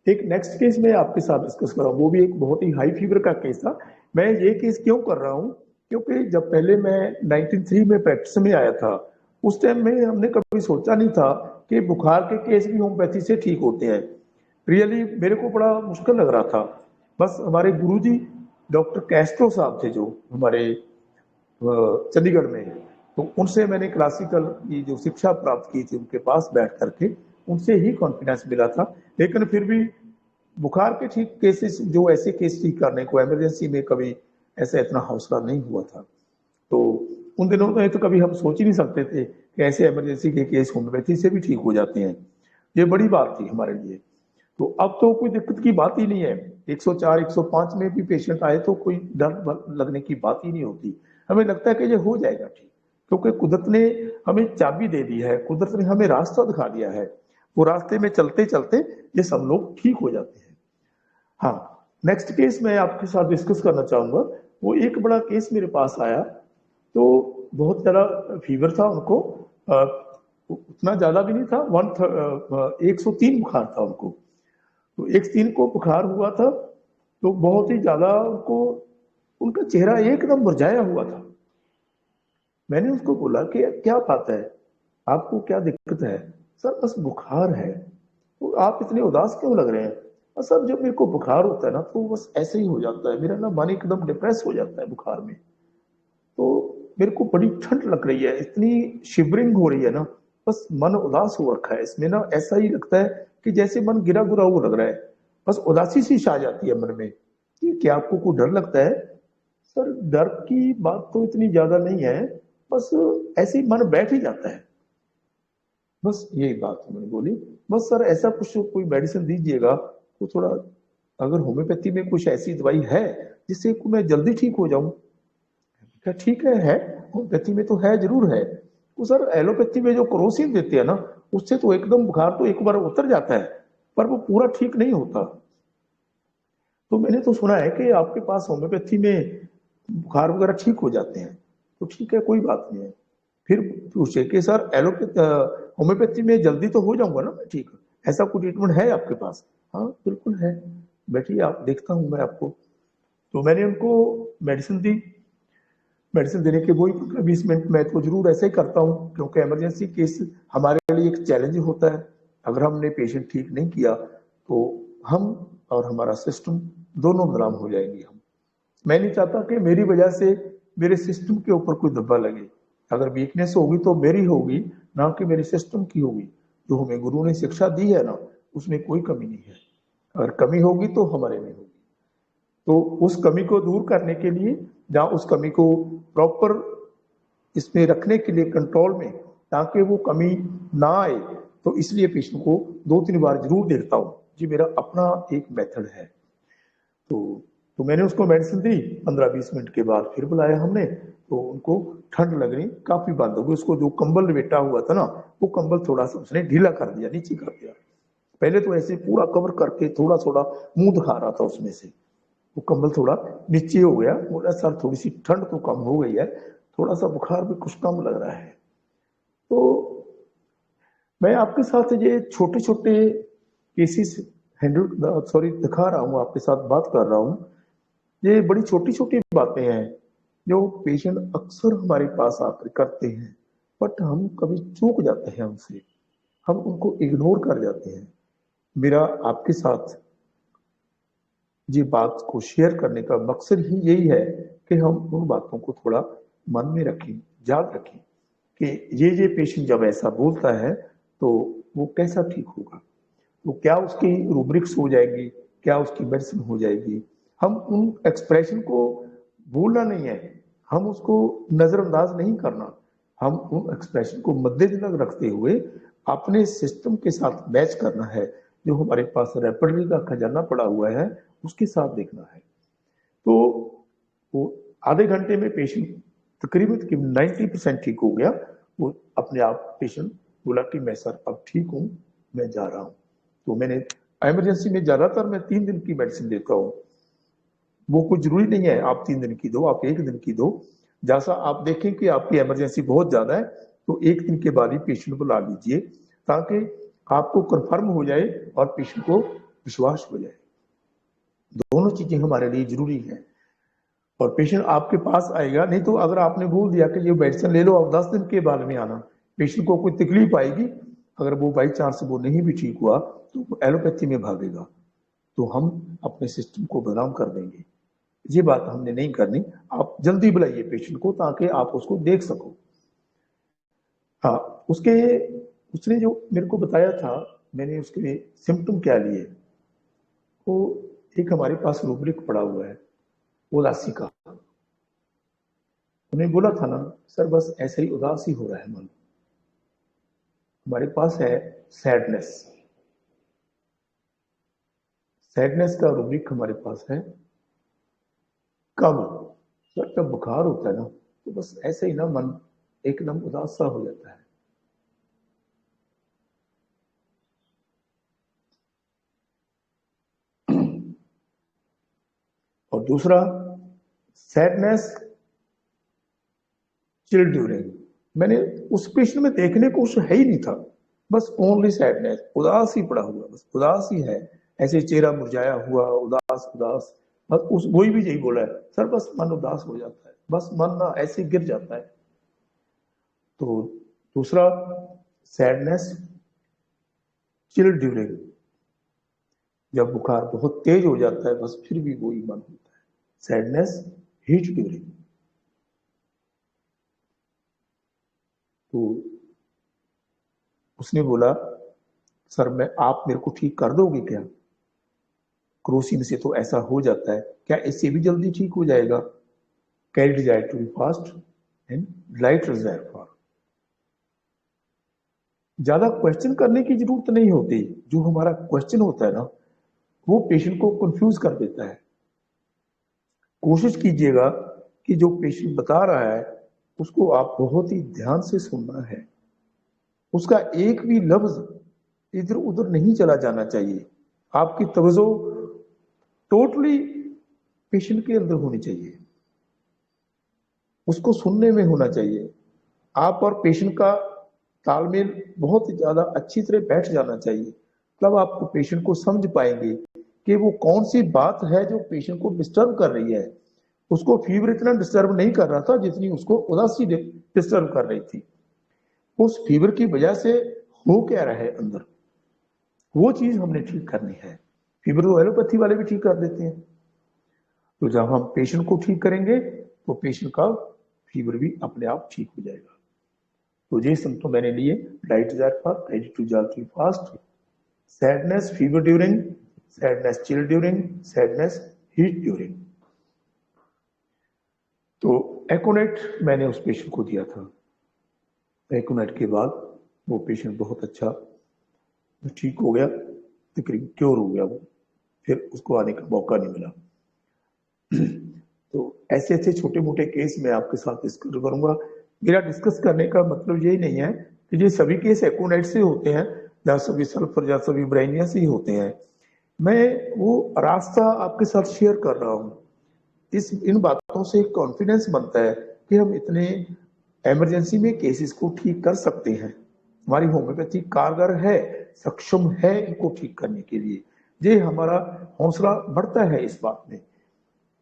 एक नेक्स्ट केस मैं आपके साथ डिस्कस कर रहा हूँ, वो भी एक बहुत ही हाई फीवर का केस था। मैं ये केस क्यों कर रहा हूँ? क्योंकि जब पहले मैं 1993 में प्रैक्टिस में आया था, उस टाइम में हमने कभी सोचा नहीं था कि बुखार के केस भी होम्योपैथी से ठीक होते हैं। रियली मेरे को बड़ा मुश्किल लग रहा था। बस हमारे गुरुजी डॉक्टर कैस्ट्रो साहब थे जो हमारे चंडीगढ़ में, तो उनसे मैंने क्लासिकल की जो शिक्षा प्राप्त की थी, उनके पास बैठ करके उनसे ही कॉन्फिडेंस मिला था। लेकिन फिर भी बुखार के ठीक केसेस, जो ऐसे केस ठीक करने को इमरजेंसी में कभी ऐसा इतना हौसला नहीं हुआ था। तो उन दिनों में तो कभी हम सोच ही नहीं सकते थे कि ऐसे इमरजेंसी के केस होम्योपैथी से भी ठीक हो जाते हैं। ये बड़ी बात थी हमारे लिए। तो अब तो कोई दिक्कत की बात ही नहीं है। 104, 105 में भी पेशेंट आए तो कोई डर लगने की बात ही नहीं होती। हमें लगता है कि ये हो जाएगा ठीक, क्योंकि कुदरत ने हमें चाबी दे दी है, कुदरत ने हमें रास्ता दिखा दिया है। वो रास्ते में चलते चलते ये सब लोग ठीक हो जाते हैं। हाँ, नेक्स्ट केस मैं आपके साथ डिस्कस करना चाहूंगा। वो एक बड़ा केस मेरे पास आया, तो बहुत ज्यादा फीवर था उनको, उतना ज्यादा भी नहीं था, 103 बुखार था उनको। तो 103 को बुखार हुआ था, तो बहुत ही ज्यादा उनको, उनका चेहरा एकदम मुरझाया हुआ था। मैंने उसको बोला कि क्या बात है, आपको क्या दिक्कत है? सर बस बुखार है। तो आप इतने उदास क्यों लग रहे हैं? और सर जब मेरे को बुखार होता है ना, तो बस ऐसे ही हो जाता है, मेरा ना मन एकदम डिप्रेस हो जाता है बुखार में। तो मेरे को बड़ी ठंड लग रही है, इतनी शिवरिंग हो रही है ना, बस मन उदास हो रखा है इसमें ना। ऐसा ही लगता है कि जैसे मन गिरा गुरा हुआ लग रहा है, बस उदासी सी छा जाती है मन में। कि क्या आपको कोई डर लगता है? सर डर की बात तो इतनी ज्यादा नहीं है, बस ऐसे ही मन बैठ ही जाता है, बस यही बात मैंने बोली। बस सर ऐसा कुछ कोई मेडिसिन दीजिएगा तो थोड़ा, अगर होम्योपैथी में कुछ ऐसी दवाई है जिससे मैं जल्दी ठीक हो जाऊं। क्या ठीक है होम्योपैथी में तो है, जरूर है। तो सर एलोपैथी में जो क्रोसिन देते हैं ना, उससे तो एकदम बुखार तो एक बार उतर जाता है, पर वो पूरा ठीक नहीं होता। तो मैंने तो सुना है कि आपके पास होम्योपैथी में बुखार वगैरह ठीक हो जाते हैं, तो ठीक है कोई बात नहीं है। फिर पूछे कि सर एलोपैथी होम्योपैथी में जल्दी तो हो जाऊंगा ना मैं ठीक, ऐसा कोई ट्रीटमेंट है आपके पास? हाँ बिल्कुल है, बैठिए आप देखता हूँ मैं आपको। तो मैंने उनको मेडिसिन दी। मेडिसिन देने के वही 15-20 मिनट मैं तो जरूर ऐसे ही करता हूँ, क्योंकि इमरजेंसी केस हमारे लिए एक चैलेंज होता है। अगर हमने पेशेंट ठीक नहीं किया तो हम और हमारा सिस्टम दोनों बदनाम हो जाएंगे। मैं नहीं चाहता कि मेरी वजह से मेरे सिस्टम के ऊपर कोई धब्बा लगे। अगर वीकनेस होगी तो मेरी होगी, ना कि मेरे सिस्टम की होगी। जो हमें गुरु ने शिक्षा दी है ना, उसमें कोई कमी नहीं है। अगर कमी होगी तो हमारे में होगी। तो उस कमी को दूर करने के लिए, या उस कमी को प्रॉपर इसमें रखने के लिए कंट्रोल में, ताकि वो कमी ना आए, तो इसलिए पेशेंट को 2-3 बार जरूर देखता हूँ जी। मेरा अपना एक मेथड है। तो मैंने उसको मेडिसिन दी। 15-20 मिनट के बाद फिर बुलाया हमने, तो उनको ठंड लगनी काफी बंद हो गई। उसको जो कंबल लपेटा हुआ था ना, वो कंबल थोड़ा सा उसने ढीला कर दिया, नीचे कर दिया। पहले तो ऐसे पूरा कवर करके थोड़ा थोड़ा मुंह दिखा रहा था उसमें से, वो कंबल थोड़ा नीचे हो गया। बोला सर थोड़ी सी ठंड तो कम हो गई है, थोड़ा सा बुखार भी कुछ कम लग रहा है। तो मैं आपके साथ ये छोटे छोटे केसेस हैंडल सॉरी दिखा रहा हूँ, आपके साथ बात कर रहा हूँ। ये बड़ी छोटी छोटी बातें हैं जो पेशेंट अक्सर हमारे पास आकर करते हैं, बट हम कभी चूक जाते हैं उनसे, हम उनको इग्नोर कर जाते हैं। मेरा आपके साथ ये बात को शेयर करने का मकसद ही यही है कि हम उन बातों को थोड़ा मन में रखें, याद रखें कि ये पेशेंट जब ऐसा बोलता है तो वो कैसा ठीक होगा। तो क्या उसकी रूब्रिक्स हो जाएगी, क्या उसकी मेडिसिन हो जाएगी। हम उन एक्सप्रेशन को भूलना नहीं है, हम उसको नजरअंदाज नहीं करना। हम उन एक्सप्रेशन को मद्देनजर रखते हुए अपने सिस्टम के साथ मैच करना है। जो हमारे पास रेपर्टरी का खजाना पड़ा हुआ है, उसके साथ देखना है। तो वो आधे घंटे में पेशेंट तकरीबन 90% ठीक हो गया। वो अपने आप पेशेंट बोला कि मैं सर अब ठीक हूँ, मैं जा रहा हूँ। तो मैंने इमरजेंसी में ज्यादातर मैं 3 दिन की मेडिसिन देता हूँ। वो कुछ जरूरी नहीं है आप 3 दिन की दो, आप 1 दिन की दो। जैसा आप देखें कि आपकी इमरजेंसी बहुत ज्यादा है, तो 1 दिन के बाद ही पेशेंट को ला लीजिए, ताकि आपको कंफर्म हो जाए और पेशेंट को विश्वास हो जाए। दोनों चीजें हमारे लिए जरूरी है। और पेशेंट आपके पास आएगा, नहीं तो अगर आपने बोल दिया कि ये मेडिसिन ले लो अब 10 दिन के बाद में आना, पेशेंट को कोई तकलीफ आएगी। अगर वो बाई चांस वो नहीं भी ठीक हुआ तो वो एलोपैथी में भागेगा, तो हम अपने सिस्टम को बदनाम कर देंगे। ये बात हमने नहीं करनी। आप जल्दी बुलाइए पेशेंट को, ताकि आप उसको देख सको। हाँ, उसने जो मेरे को बताया था, मैंने उसके सिम्टम क्या लिए, वो एक हमारे पास रूब्रिक पड़ा हुआ है उदासी का। उन्हें बोला था ना सर बस ऐसे ही उदास ही हो रहा है मन। हमारे पास है सैडनेस। सैडनेस का रूब्रिक हमारे पास है। कब? सर जब बुखार होता है ना, तो बस ऐसे ही ना मन एकदम उदास सा हो जाता है। और दूसरा सैडनेस चिल ड्यूरिंग। मैंने उस पेशेंट में देखने को कुछ है ही नहीं था, बस ओनली सैडनेस, उदास ही पड़ा हुआ, बस उदास ही है। ऐसे चेहरा मुरझाया हुआ, उदास उदास। बस उस वही भी यही बोला है सर, बस मन उदास हो जाता है, बस मन ना ऐसे गिर जाता है। तो दूसरा सैडनेस चिल ड्यूरिंग, जब बुखार बहुत तेज हो जाता है बस फिर भी वही मन होता है। सैडनेस हीट ड्यूरिंग, तो उसने बोला, सर आप मेरे को ठीक कर दोगे क्या? क्रोसिन से तो ऐसा हो जाता है, क्या इससे भी जल्दी ठीक हो जाएगा? Carry desire to be fast and light reserve. ज्यादा क्वेश्चन करने की जरूरत नहीं होती। जो हमारा क्वेश्चन होता है ना, वो पेशेंट को कंफ्यूज कर देता है। कोशिश कीजिएगा कि जो पेशेंट बता रहा है उसको आप बहुत ही ध्यान से सुनना है। उसका एक भी लफ्ज इधर उधर नहीं चला जाना चाहिए। आपकी तवज्जो टोटली पेशेंट के अंदर होनी चाहिए, उसको सुनने में होना चाहिए। आप और पेशेंट का तालमेल बहुत ही ज्यादा अच्छी तरह बैठ जाना चाहिए। तब आपको पेशेंट को समझ पाएंगे कि वो कौन सी बात है जो पेशेंट को डिस्टर्ब कर रही है। उसको फीवर इतना डिस्टर्ब नहीं कर रहा था जितनी उसको उदासी डिस्टर्ब कर रही थी। उस फीवर की वजह से हो क्या रहा है अंदर, वो चीज हमने ठीक करनी है। फीवर तो एलोपैथी वाले भी ठीक कर देते हैं। तो जब हम पेशेंट को ठीक करेंगे तो पेशेंट का फीवर भी अपने आप ठीक हो जाएगा। तो ये सिम्टम मैंने लिए, लाइट जार रेडी टू जाल too fast, sadness fever during, sadness chill during, sadness heat during. तो एकोनेट मैंने उस पेशेंट को दिया था। एकोनेट के बाद वो पेशेंट बहुत अच्छा ठीक हो गया, तकरीबन क्योर हो गया वो, फिर उसको आने का मौका नहीं मिला। तो ऐसे ऐसे छोटे मोटे केस मैं आपके साथ डिस्कस करूंगा। मेरा डिस्कस करने का मतलब यही नहीं है कि ये सभी केस एकोनाइट से होते हैं या सभी सल्फर या सभी ब्राइनिया से ही होते हैं। मैं वो रास्ता आपके साथ शेयर कर रहा हूँ। इन बातों से कॉन्फिडेंस बनता है कि हम इतने इमरजेंसी में केसेस को ठीक कर सकते हैं। हमारी होम्योपैथी कारगर है, सक्षम है इनको ठीक करने के लिए। ये हमारा हौसला बढ़ता है इस बात में,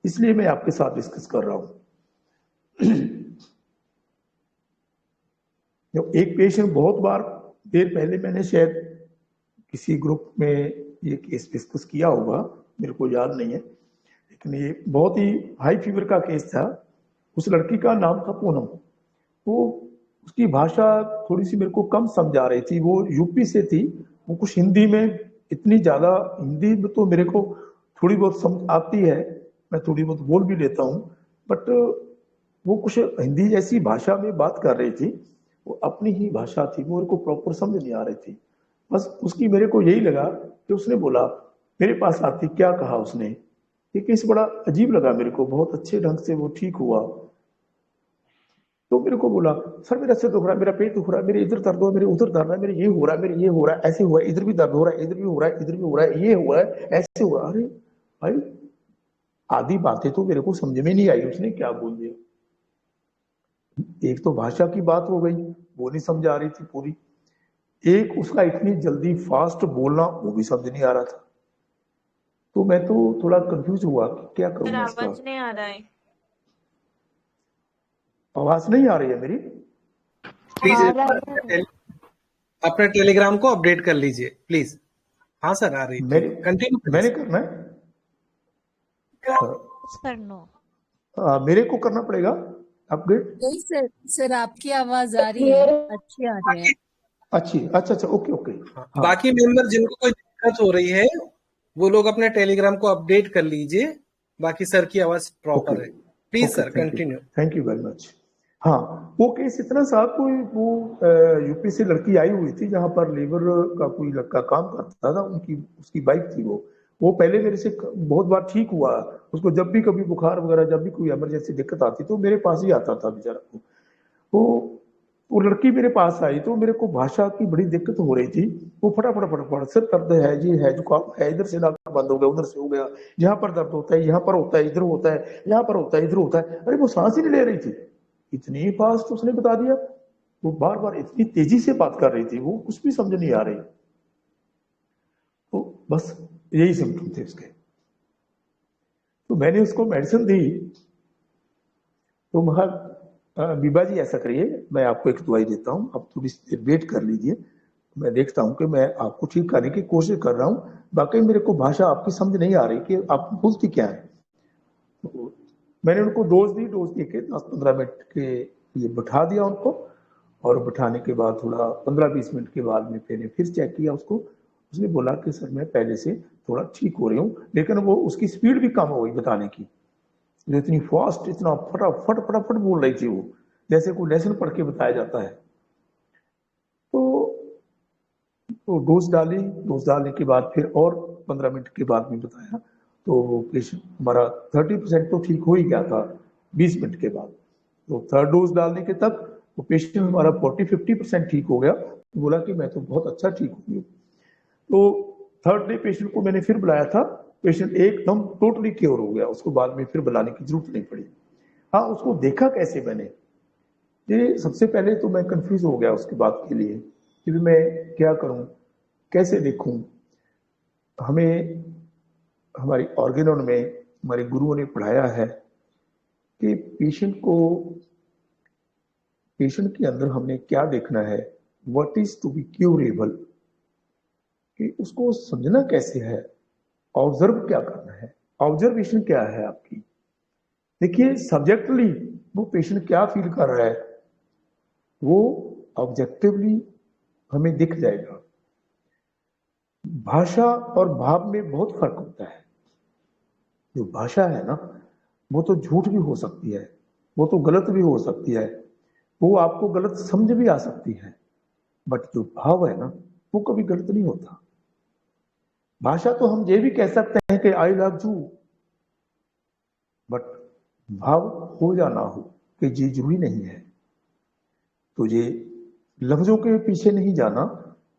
इसलिए मैं आपके साथ डिस्कस कर रहा हूं। एक पेशेंट बहुत बार देर पहले मैंने शायद किसी ग्रुप में ये केस डिस्कस किया होगा, मेरे को याद नहीं है, लेकिन ये बहुत ही हाई फीवर का केस था। उस लड़की का नाम था पूनम। वो उसकी भाषा थोड़ी सी मेरे को कम समझ आ रही थी। वो यूपी से थी। वो कुछ हिंदी में इतनी ज्यादा, हिंदी में तो मेरे को थोड़ी बहुत समझ आती है, मैं थोड़ी बहुत बोल भी लेता हूँ, बट वो कुछ हिंदी जैसी भाषा में बात कर रही थी। वो अपनी ही भाषा थी, वो मेरे को प्रॉपर समझ नहीं आ रही थी। बस उसकी मेरे को यही लगा कि उसने बोला मेरे पास आती, क्या कहा उसने, ये केस बड़ा अजीब लगा मेरे को, बहुत अच्छे ढंग से वो ठीक हुआ। तो मेरे को बोला, सर मेरा सिर दुख रहा है, मेरा पेट दुख रहा है, मेरे इधर दर्द हो, मेरे उधर दर्द है, मेरे ये हो रहा है, मेरे ये हो रहा है, ऐसे हुआ है, इधर भी दर्द हो रहा है, इधर भी हो रहा है, इधर भी हो रहा है, ये हुआ है, ऐसे हुआ। अरे भाई, आधी बातें तो मेरे को समझ में नहीं आई उसने क्या बोल दिया। एक तो भाषा की बात हो गई, वो नहीं समझ आ रही थी पूरी। एक उसका इतनी जल्दी फास्ट बोलना, वो भी समझ नहीं आ रहा था। तो मैं तो थोड़ा कंफ्यूज हुआ कि क्या करूं मैं इसका। आवाज नहीं आ रहा है। आवाज नहीं आ रही है मेरी? प्लीज अपने टेलीग्राम को अपडेट कर लीजिए प्लीज। हाँ सर, आ रही है, कंटिन्यू। मैंने करना है मेरे को करना पड़ेगा अपडेट? नहीं सर, सर आपकी आवाज आ रही है, अच्छी आ रही है। अच्छी, अच्छा, ओके ओके। हाँ। बाकी मेंबर जिनको कोई दिक्कत हो रही है वो लोग अपने टेलीग्राम को अपडेट कर लीजिए। बाकी सर की आवाज प्रॉपर है। Please sir continue. Thank you very much. हाँ, वो केस इतना सा, कोई वो यूपी से लड़की आई हुई थी जहां पर लेबर का कोई लड़का काम करता था, उसकी वाइफ थी। वो पहले मेरे से बहुत बार ठीक हुआ। उसको जब भी कभी बुखार वगैरह, जब भी कोई इमरजेंसी दिक्कत आती तो मेरे पास ही आता था बेचारा को। वो लड़की मेरे पास आई तो मेरे को भाषा की बड़ी दिक्कत हो रही थी। वो फटाफट सिर दर्द है, ये है, जुकाम है, इधर से नाक बंद हो गया, उधर से हो गया, यहाँ पर दर्द होता है, यहाँ पर होता है, इधर होता है, यहाँ पर होता है, इधर होता है। अरे वो सांस ही नहीं ले रही थी, इतनी फास्ट उसने बता दिया। वो बार बार इतनी तेजी से बात कर रही थी, वो कुछ भी समझ नहीं आ रही। तो बस यही सिम्टम थे उसके। तो मैंने उसको मेडिसिन दी। तो बीबा जी ऐसा करिए, मैं आपको एक दवाई देता हूँ, आप थोड़ी देर वेट कर लीजिए, मैं देखता हूँ कि मैं आपको ठीक करने की कोशिश कर रहा हूँ। बाकी मेरे को भाषा आपकी समझ नहीं आ रही कि आप बोलती क्या है। तो मैंने उनको डोज दी के 10-15 मिनट के लिए बैठा दिया उनको, और बिठाने के बाद थोड़ा 15-20 मिनट के बाद में मैंने फिर चेक किया उसको। उसने बोला कि सर मैं पहले से थोड़ा ठीक हो रही हूँ, लेकिन वो उसकी स्पीड भी कम हो गई बताने की। जो इतनी फास्ट, इतना फटाफट फटाफट बोल रही थी वो, जैसे कोई लेसन पढ़ के बताया जाता है। तो डोज डाली, डोज डालने के बाद फिर और 15 मिनट के बाद में बताया, तो पेशेंट हमारा 30% तो ठीक हो ही गया था 20 मिनट के बाद। तो थर्ड डोज डालने के तक वो पेशेंट हमारा 40-50% ठीक हो गया। तो बोला कि मैं तो बहुत अच्छा ठीक हो गया। तो थर्ड डे पेशेंट को मैंने फिर बुलाया था, पेशेंट एकदम टोटली क्योर हो गया, उसको बाद में फिर बुलाने की जरूरत नहीं पड़ी। हाँ, उसको देखा कैसे मैंने, ये सबसे पहले तो मैं कंफ्यूज हो गया उसकी बात के लिए कि मैं क्या करूं, कैसे देखूं। हमें हमारी ऑर्गेनोन में हमारे गुरुओं ने पढ़ाया है कि पेशेंट के अंदर हमने क्या देखना है, what is to be curable, कि उसको समझना कैसे है, ऑब्जर्व क्या करना है, ऑब्जर्वेशन क्या है आपकी। देखिए सब्जेक्टली वो पेशेंट क्या फील कर रहा है वो ऑब्जेक्टिवली हमें दिख जाएगा। भाषा और भाव में बहुत फर्क होता है। जो भाषा है ना, वो तो झूठ भी हो सकती है, वो तो गलत भी हो सकती है, वो आपको गलत समझ भी आ सकती है, बट जो भाव है ना वो कभी गलत नहीं होता। भाषा तो हम ये भी कह सकते हैं कि आई लव यू, बट भाव हो या ना हो कि ये जरूरी नहीं है। तो ये लफ्जों के पीछे नहीं जाना,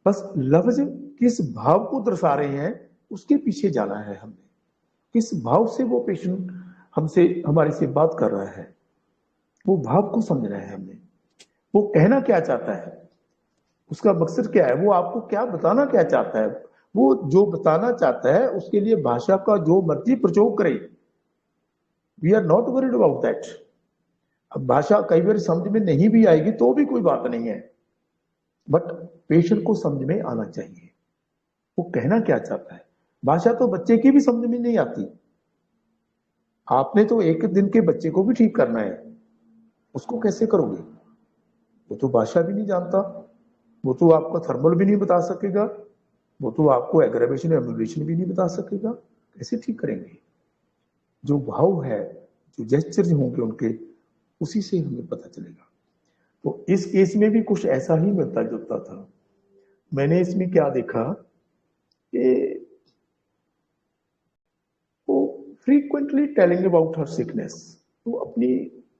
बस लफ्ज किस भाव को दर्शा रहे हैं उसके पीछे जाना है हमने। किस भाव से वो पेशेंट हमसे हमारे से बात कर रहा है, वो भाव को समझना है हमने। वो कहना क्या चाहता है, उसका मकसद क्या है, वो आपको क्या बताना क्या चाहता है। वो जो बताना चाहता है उसके लिए भाषा का जो मर्जी प्रयोग करे, we are not worried about that. अब भाषा कई बार समझ में नहीं भी आएगी तो भी कोई बात नहीं है, बट पेशेंट को समझ में आना चाहिए वो कहना क्या चाहता है। भाषा तो बच्चे की भी समझ में नहीं आती। आपने तो एक दिन के बच्चे को भी ठीक करना है, उसको कैसे करोगे? वो तो भाषा भी नहीं जानता, वो तो आपका थर्मल भी नहीं बता सकेगा, वो तो आपको एग्रेवेशन एम्यूलेशन भी नहीं बता सकेगा, कैसे ठीक करेंगे? जो भाव है, जो जेस्चर होंगे उनके, उसी से हमें पता चलेगा। तो इस केस में भी कुछ ऐसा ही मिलता जुलता था। मैंने इसमें क्या देखा कि वो frequently telling about her sickness, तो अपनी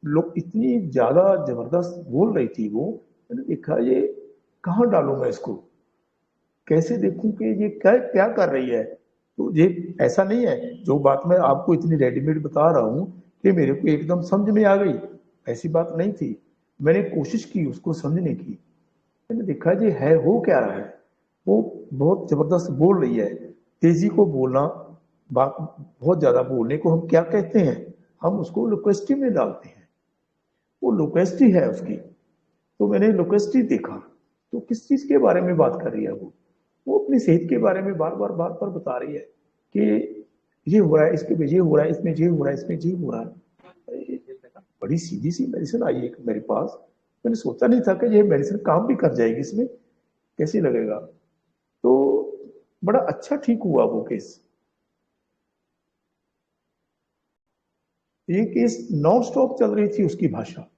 लोग इतनी ज्यादा जबरदस्त बोल रही थी वो, मैंने देखा ये कहाँ डालूं मैं इसको, कैसे देखूं कि ये क्या क्या कर रही है। तो ये ऐसा नहीं है जो बात मैं आपको इतनी रेडीमेड बता रहा हूं कि मेरे को एकदम समझ में आ गई, ऐसी बात नहीं थी। मैंने कोशिश की उसको समझने की, मैंने देखा ये है हो क्या रहा है। वो बहुत जबरदस्त बोल रही है, तेजी को बोलना, बात बहुत ज्यादा बोलने को हम क्या कहते हैं, हम उसको लोकेस्टी में डालते हैं, वो लोकेस्टी है उसकी। तो मैंने लोकेस्टी देखा, तो किस चीज के बारे में बात कर रही है वो अपनी सेहत के बारे में बार बार बता रही है कि ये हो रहा है, इसके ये हो रहा है, इसमें ये हो रहा है, इसमें ये हो रहा है। बड़ी सीधी सी मेडिसिन आई एक मेरे पास, मैंने सोचा नहीं था कि ये मेडिसिन काम भी कर जाएगी, इसमें कैसे लगेगा। तो बड़ा अच्छा ठीक हुआ वो केस। ये केस नॉन स्टॉप चल रही थी उसकी भाषा।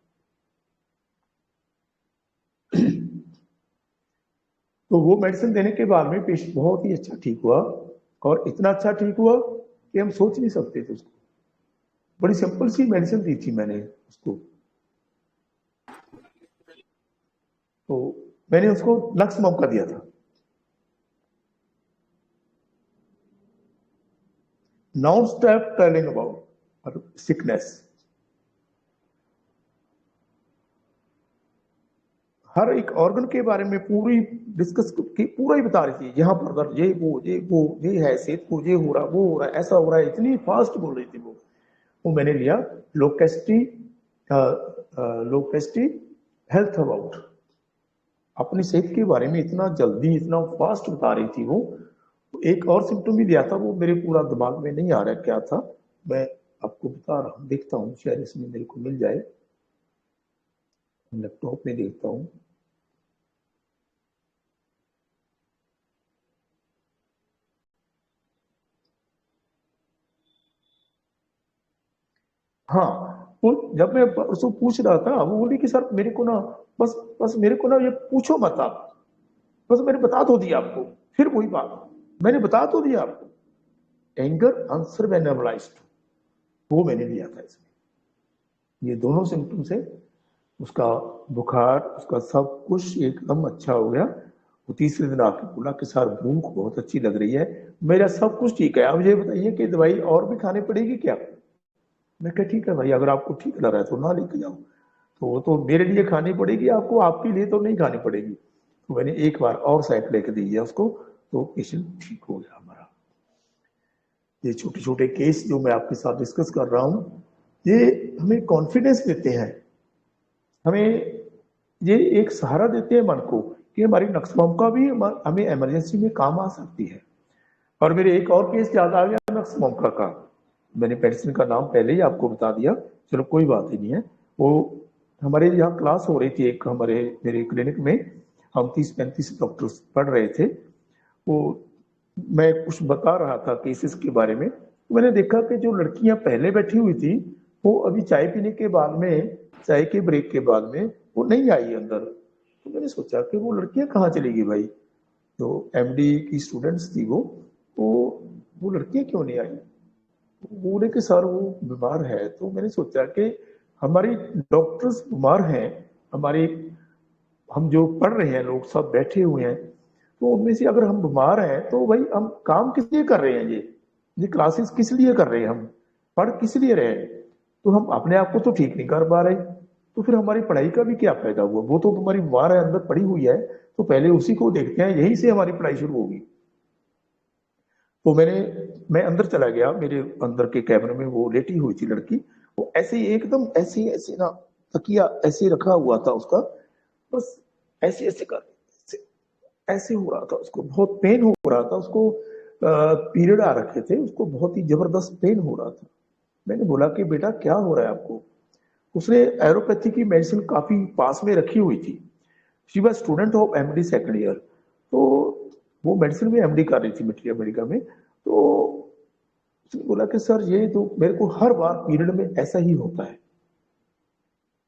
तो वो मेडिसिन देने के बाद में पेशेंट बहुत ही अच्छा ठीक हुआ, और इतना अच्छा ठीक हुआ कि हम सोच नहीं सकते थे उसको। बड़ी सिंपल सी मेडिसिन दी थी मैंने उसको। तो मैंने उसको लक्स मौका दिया था। Non stop telling about sickness, हर एक ऑर्गन के बारे में पूरी डिस्कस की, पूरा ही बता रही थी। यहाँ पर दर्द, ये वो ये है, सेहत को ये हो रहा, वो हो रहा है, ऐसा हो रहा है, इतनी फास्ट बोल रही थी वो मैंने लिया लोकेस्टी, लोकेस्टी हेल्थ अबाउट, अपनी सेहत के बारे में इतना जल्दी इतना फास्ट बता रही थी वो। एक और सिम्टम भी दिया था, वो मेरे पूरा दिमाग में नहीं आ रहा क्या था, मैं आपको बता रहा हूँ, देखता हूँ शायद इसमें मेरे को मिल जाए, लैपटॉप में देखता हूँ। हाँ, वो जब मैं उसको पूछ रहा था वो बोली कि सर मेरे को ना बस मेरे को ना ये पूछो मत आप, बस मैंने बता तो दिया आपको। फिर वही बात, मैंने बता तो दिया आपको। एंगर आंसर व्हेन एनालाइज्ड, वो मैंने लिया था इसमें। ये दोनों सिम्टम्स है, उसका बुखार, उसका सब कुछ एकदम अच्छा हो गया। वो तीसरे दिन आके बोला कि सर भूख बहुत अच्छी लग रही है, मेरा सब कुछ ठीक है, अब ये बताइए कि दवाई और भी खानी पड़ेगी क्या? मैं कहा ठीक है भाई, अगर आपको ठीक लग रहा है तो ना लेके जाओ। तो वो तो मेरे लिए खानी पड़ेगी आपको, आपके लिए तो नहीं खानी पड़ेगी। तो मैंने एक बार और साइड लेके दी है उसको, तो पेशेंट ठीक हो गया हमारा। ये छोटे छोटे केस जो मैं आपके साथ डिस्कस कर रहा हूँ, ये हमें कॉन्फिडेंस देते हैं, हमें ये एक सहारा देते हैं मन को कि हमारी नक्समोका भी हमें इमरजेंसी में काम आ सकती है। और मेरे एक और केस याद आ गया नक्समोका का, मैंने मेडिसिन का नाम पहले ही आपको बता दिया, चलो कोई बात ही नहीं है। वो हमारे यहाँ क्लास हो रही थी एक, मेरे क्लिनिक में हम 30-35 डॉक्टर्स पढ़ रहे थे। वो मैं कुछ बता रहा था केसेस के बारे में, तो मैंने देखा कि जो लड़कियां पहले बैठी हुई थी वो अभी चाय पीने के बाद में, चाय के ब्रेक के बाद में वो नहीं आई अंदर। तो मैंने सोचा कि वो लड़कियां कहाँ चली गई भाई, जो एमडी की स्टूडेंट्स थी वो लड़कियां क्यों नहीं आई? वो बोले कि सर वो बीमार है। तो मैंने सोचा कि हमारी डॉक्टर्स बीमार हैं, हमारी हम जो पढ़ रहे हैं लोग सब बैठे हुए हैं, तो उनमें से अगर हम बीमार हैं तो भाई हम काम किस लिए कर रहे हैं? ये क्लासेस किस लिए कर रहे हैं? हम पढ़ किस लिए रहे हैं? तो हम अपने आप को तो ठीक नहीं कर पा रहे, तो फिर हमारी पढ़ाई का भी क्या फायदा हुआ? वो तो तुम्हारी बीमार है, अंदर पड़ी हुई है, तो पहले उसी को देखते हैं, यहीं से हमारी पढ़ाई शुरू होगी। तो मैं अंदर चला गया, मेरे अंदर के कैमरे में वो लेटी हुई थी लड़की, वो ऐसे ही एकदम ऐसे ऐसे ना, तकिया ऐसे रखा हुआ था उसका, बस ऐसे ऐसे कर ऐसे हो रहा था, उसको बहुत पेन हो रहा था, उसको पीरियड आ रखे थे, उसको बहुत ही जबरदस्त पेन हो रहा था। मैंने बोला कि बेटा क्या हो रहा है आपको? उसने एलोपैथी की मेडिसिन काफी पास में रखी हुई थी, she was student of MD second year, तो वो मेडिसिन में एमडी कर रही थी मिट्रिया मेडिका में। तो उसने बोला कि सर ये तो मेरे को हर बार पीरियड में ऐसा ही होता है,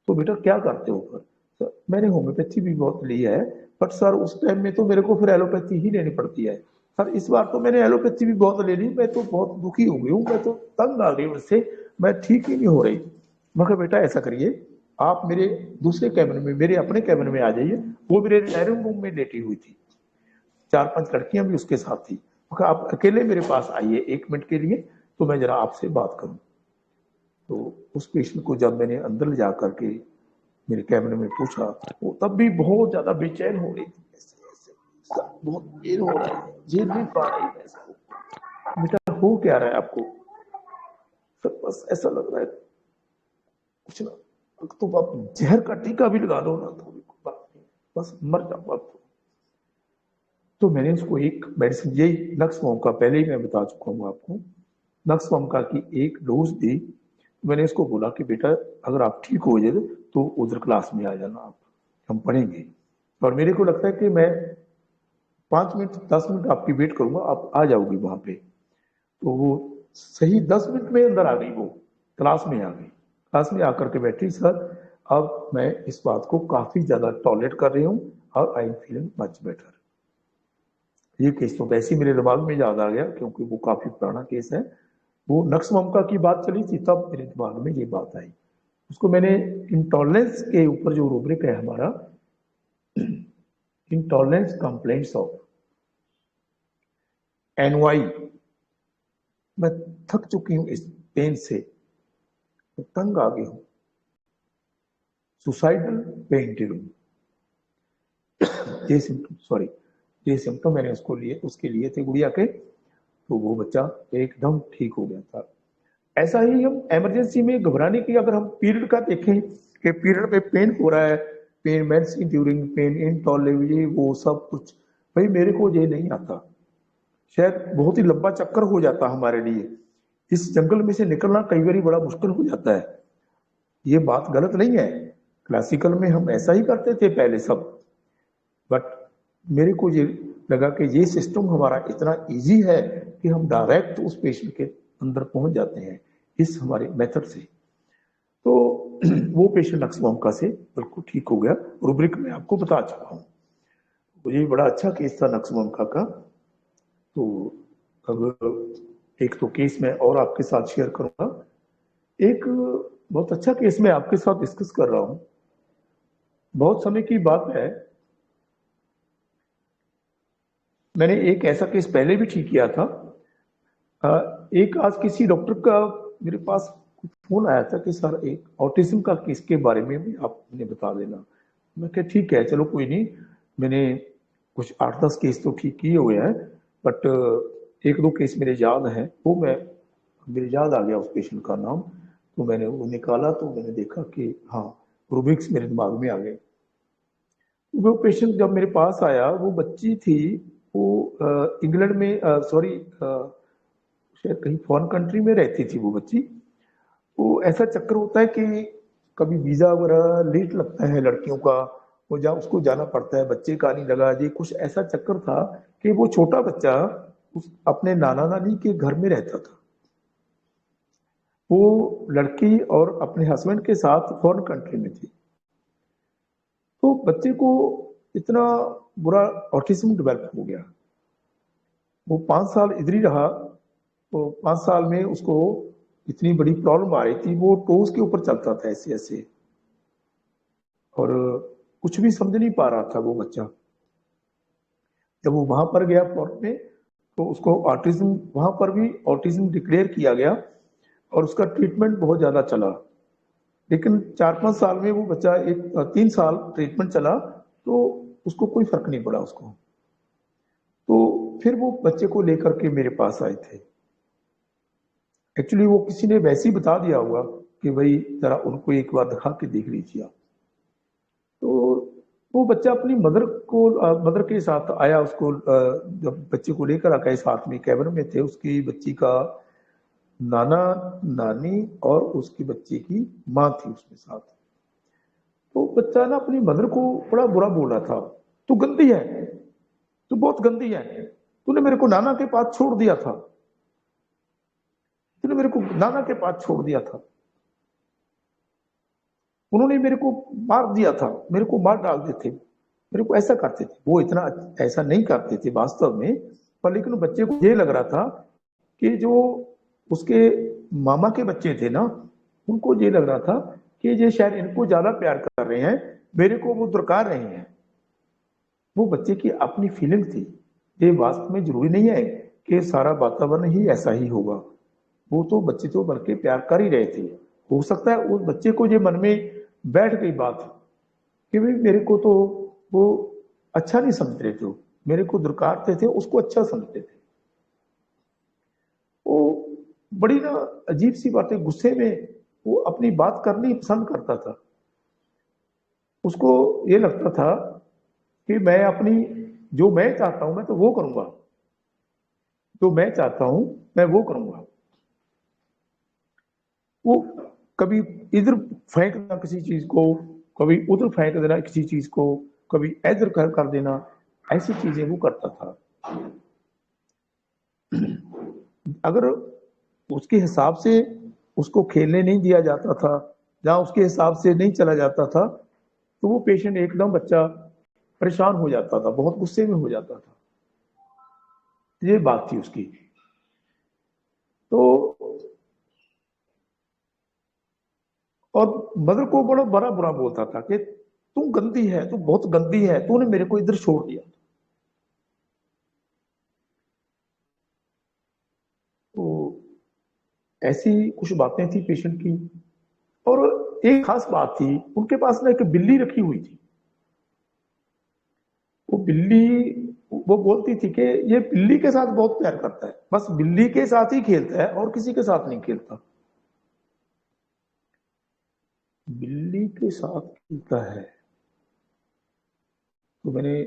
तो बेटा क्या करते हो? फिर सर मैंने होम्योपैथी भी बहुत ली है, बट सर उस टाइम में तो मेरे को फिर एलोपैथी ही लेनी पड़ती है। सर इस बार तो मैंने एलोपैथी भी बहुत ले ली, मैं तो बहुत दुखी हो गई हूँ, मैं तो तंग आ गई उससे, मैं ठीक ही नहीं हो रही। मगर बेटा ऐसा करिए, आप मेरे दूसरे कैबिन में, मेरे अपने कैबिन में आ जाइए। वो मेरे डायनिंग रूम में लेटी हुई थी, 4-5 लड़कियां भी उसके साथ थी। मगर आप अकेले मेरे पास आइए 1 मिनट के लिए, तो मैं जरा आपसे बात करूं। तो उस पेशेंट को जब मैंने अंदर ले जा करके मेरे कैबिन में पूछा, वो तब भी बहुत ज्यादा बेचैन हो रही थी, बहुत देर हो रहा है, झेल नहीं पा रही है इसको। बेटा हो क्या रहा है आपको? सर बस ऐसा लग रहा है कुछ ना, तो आप जहर का टीका भी लगा दो ना, तो बस मर जाओ आप। तो मैंने उसको एक मेडिसिन, यही नक्समोका, पहले ही मैं बता चुका हूँ आपको, नक्समोका की एक डोज दी। मैंने इसको बोला कि बेटा अगर आप ठीक हो जाए तो उधर क्लास में आ जाना, आप हम पढ़ेंगे। और मेरे को लगता है कि मैं 5 मिनट 10 मिनट आपकी वेट करूंगा, आप आ जाओगी वहां पे। तो वो सही 10 मिनट में अंदर आ गई, वो क्लास में आ गई, क्लास में आकर के बैठी, सर अब मैं इस बात को काफी ज्यादा टॉलरेट कर रही हूँ और I am feeling much better. ये केस तो वैसे ही मेरे दिमाग में याद आ गया, क्योंकि वो काफी पुराना केस है। वो नक्समोका की बात चली थी, तब मेरे दिमाग में ये बात आई। उसको मैंने इंटॉलरेंस के ऊपर जो रूब्रिक है हमारा, इंटॉलरेंस कंप्लेंट्स ऑफ एनवाई, मैं थक चुकी हूं इस पेन से, मैं तंग आ गई हूं, सुसाइडल पेन ड्यूरिंग, ये सिम्टम मैंने उसके लिए थे गुड़िया के। तो वो बच्चा एकदम ठीक हो गया था। ऐसा ही हम इमरजेंसी में घबराने की, अगर हम पीरियड का देखें कि पीरियड में पेन हो रहा है, pain menses during, pain intolerable, वो सब कुछ, भाई मेरे को ये नहीं आता, शायद बहुत ही लंबा चक्कर हो जाता हमारे लिए, इस जंगल में से निकलना कई बार बड़ा मुश्किल हो जाता है। ये बात गलत नहीं है, क्लासिकल में हम ऐसा ही करते थे पहले सब, बट मेरे को ये लगा कि ये सिस्टम हमारा इतना इजी है कि हम डायरेक्ट उस पेशेंट के अंदर पहुंच जाते हैं इस हमारे मेथड से। तो वो पेशेंट नक्सवांका से बिल्कुल ठीक हो गया। रूब्रिक में आपको बता चुका हूँ। मुझे बड़ा अच्छा केस था नक्सवांका का। तो अब एक तो केस मैं और आपके साथ शेयर करूंगा। एक बहुत अच्छा केस मैं आपके साथ डिस्कस कर रहा हूं। बहुत समय की बात है, मैंने एक ऐसा केस पहले भी ठीक किया था। एक आज किसी डॉक्टर का मेरे पास फोन आया था कि सर एक ऑटिज्म का केस के बारे में भी आपने बता देना। मैं कहा ठीक है, चलो कोई नहीं। मैंने कुछ 8-10 केस तो ठीक किए हुए हैं, बट एक दो केस मेरे याद हैं। वो मेरे याद आ गया उस पेशेंट का नाम। तो मैंने वो निकाला तो मैंने देखा कि हाँ, रूबिक्स मेरे दिमाग में आ गए। वो पेशेंट जब मेरे पास आया, वो बच्ची थी, वो इंग्लैंड में, सॉरी, शायद कहीं फॉरेन कंट्री में रहती थी वो बच्ची। वो ऐसा चक्कर होता है कि कभी वीजा वगैरह लेट लगता है लड़कियों का, वो उसको जाना पड़ता है, बच्चे का नहीं लगा जी, कुछ ऐसा चक्कर था कि वो छोटा बच्चा उस अपने नाना नानी के घर में रहता था। वो लड़की और अपने हस्बैंड के साथ फॉरेन कंट्री में थी। तो बच्चे को इतना बुरा ऑटिज्म डेवलप हो गया। वो 5 साल इधर ही रहा। तो 5 साल में उसको इतनी बड़ी प्रॉब्लम आ रही थी, वो टोस के ऊपर चलता था ऐसे ऐसे, और कुछ भी समझ नहीं पा रहा था वो बच्चा। जब वो वहां पर गया फॉरेन में, तो उसको ऑटिज्म, वहां पर भी ऑटिज्म डिक्लेयर किया गया और उसका ट्रीटमेंट बहुत ज्यादा चला। लेकिन 4-5 साल में वो बच्चा, 3 साल ट्रीटमेंट चला तो उसको कोई फर्क नहीं पड़ा उसको। तो फिर वो बच्चे को लेकर के मेरे पास आए थे। एक्चुअली वो किसी ने वैसे ही बता दिया हुआ कि भाई जरा उनको एक बार दिखा के देख लीजिए आप। तो वो बच्चा अपनी मदर के साथ आया। उसको जब बच्चे को लेकर आ गए, साथ में कैबिन में थे, उसकी बच्ची का नाना नानी और उसकी बच्ची की माँ थी उसमें साथ। तो बच्चा ना अपनी मदर को बड़ा बुरा बोला था, तू गंदी है, तू बहुत गंदी है, तूने मेरे को नाना के पास छोड़ दिया था, तूने मेरे को नाना के पास छोड़ दिया था, उन्होंने मेरे को मार दिया था, मेरे को मार डालते थे, मेरे को ऐसा करते थे। वो इतना ऐसा नहीं करते थे वास्तव में, पर लेकिन बच्चे को ये लग रहा था कि जो उसके मामा के बच्चे थे ना, उनको ये लग रहा था कि ये शायद इनको ज्यादा प्यार कर रहे हैं, मेरे को वो दुरकार रहे हैं। वो बच्चे की अपनी फीलिंग थी। ये वास्तव में जरूरी नहीं है कि सारा वातावरण ही ऐसा ही होगा। वो तो बच्चे तो बल्कि प्यार कर ही रहे थे। हो सकता है उस बच्चे को ये मन में बैठ गई बात कि भाई मेरे को तो वो अच्छा नहीं समझते थे, मेरे को दुरकारते थे, उसको अच्छा समझते थे। वो बड़ी ना अजीब सी बातें, गुस्से में वो अपनी बात करनी पसंद करता था। उसको ये लगता था कि मैं अपनी, जो मैं चाहता हूं मैं तो वो करूंगा, जो मैं चाहता हूं मैं वो करूंगा। वो कभी इधर फेंक देना किसी चीज को, कभी उधर फेंक देना किसी चीज को, कभी इधर कर देना, ऐसी चीजें वो करता था। अगर उसके हिसाब से उसको खेलने नहीं दिया जाता था, जहां उसके हिसाब से नहीं चला जाता था, तो वो पेशेंट एकदम बच्चा परेशान हो जाता था, बहुत गुस्से में हो जाता था। ये बात थी उसकी। तो और मदर को बड़ा बड़ा बुरा बोलता था कि तू गंदी है, तू बहुत गंदी है, तूने मेरे को इधर छोड़ दिया। तो ऐसी कुछ बातें थी पेशेंट की। और एक खास बात थी, उनके पास ना एक बिल्ली रखी हुई थी। वो बिल्ली, वो बोलती थी कि ये बिल्ली के साथ बहुत प्यार करता है, बस बिल्ली के साथ ही खेलता है और किसी के साथ नहीं खेलता। बिल्ली के साथ खेलता है। तो मैंने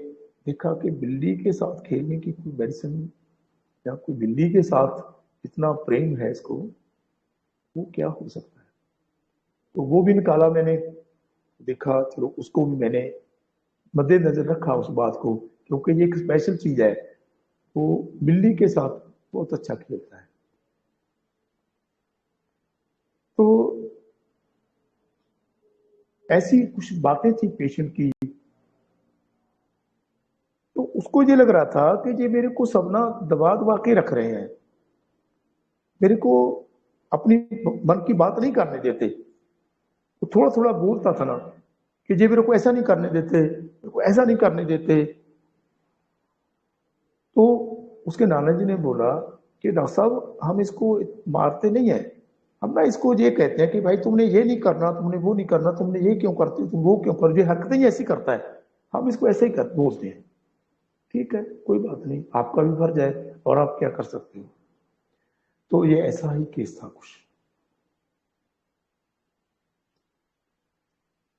देखा कि बिल्ली के साथ खेलने की कोई मेडिसिन, या कोई बिल्ली के साथ इतना प्रेम है इसको, वो क्या हो सकता है। तो वो भी निकाला मैंने, देखा, चलो उसको भी मैंने मद्देनजर रखा उस बात को, क्योंकि ये एक स्पेशल चीज है। वो बिल्ली के साथ बहुत अच्छा खेलता है। तो ऐसी कुछ बातें थी पेशेंट की, तो उसको ये लग रहा था कि ये मेरे को सब ना दबा दबा के रख रहे हैं, मेरे को अपनी मन की बात नहीं करने देते। तो थोड़ा थोड़ा बोलता था ना कि ये मेरे को ऐसा नहीं करने देते, मेरे को ऐसा नहीं करने देते। तो उसके नाना जी ने बोला कि डॉक्टर साहब हम इसको मारते नहीं है, हम ना इसको ये कहते हैं कि भाई तुमने ये नहीं करना, तुमने वो नहीं करना, तुमने ये क्यों करते हो, तुम वो क्यों कर, ये हरकतें ही ऐसी करता है, हम इसको ऐसे ही बोलते हैं। ठीक है, कोई बात नहीं, आपका भी फर्ज है और आप क्या कर सकते हो। तो ये ऐसा ही केस था कुछ।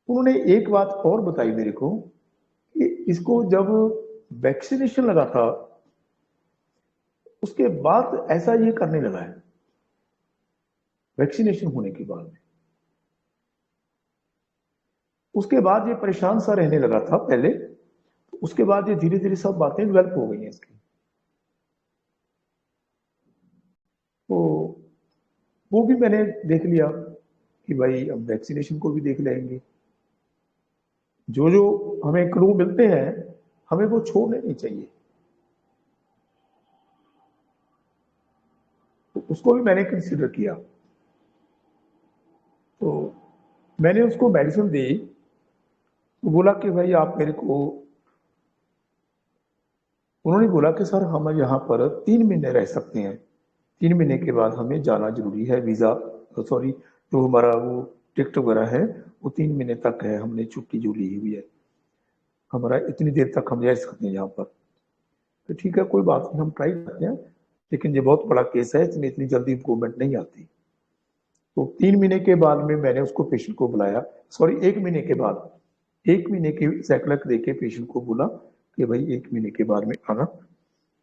उन्होंने एक बात और बताई मेरे को कि इसको जब वैक्सीनेशन लगा था उसके बाद ऐसा ये करने लगा है, वैक्सीनेशन होने के बाद में। उसके बाद ये परेशान सा रहने लगा था पहले, उसके बाद ये धीरे धीरे सब बातें डेवलप हो गई हैं इसकी। तो वो भी मैंने देख लिया कि भाई अब वैक्सीनेशन को भी देख लेंगे, जो जो हमें क्लू मिलते हैं हमें वो छोड़ने नहीं चाहिए। तो उसको भी मैंने कंसिडर किया। तो मैंने उसको मेडिसिन दी, तो बोला कि भाई आप मेरे को, उन्होंने बोला कि सर हम यहाँ पर 3 महीने रह सकते हैं, 3 महीने के बाद हमें जाना जरूरी है, वीज़ा सॉरी जो हमारा वो टिकट वगैरह है वो 3 महीने तक है, हमने छुट्टी जो ली हुई है, हमारा इतनी देर तक हम रह सकते हैं यहाँ पर। तो ठीक है, कोई बात नहीं, हम ट्राई करते हैं, लेकिन ये बहुत बड़ा केस है, इसमें इतनी जल्दी इम्प्रूवमेंट नहीं आती। तो 3 महीने के बाद में मैंने उसको पेशेंट को बुलाया, सॉरी 1 महीने के बाद, 1 महीने की साइक्लिक देके पेशेंट को बोला कि भाई 1 महीने के बाद में आना,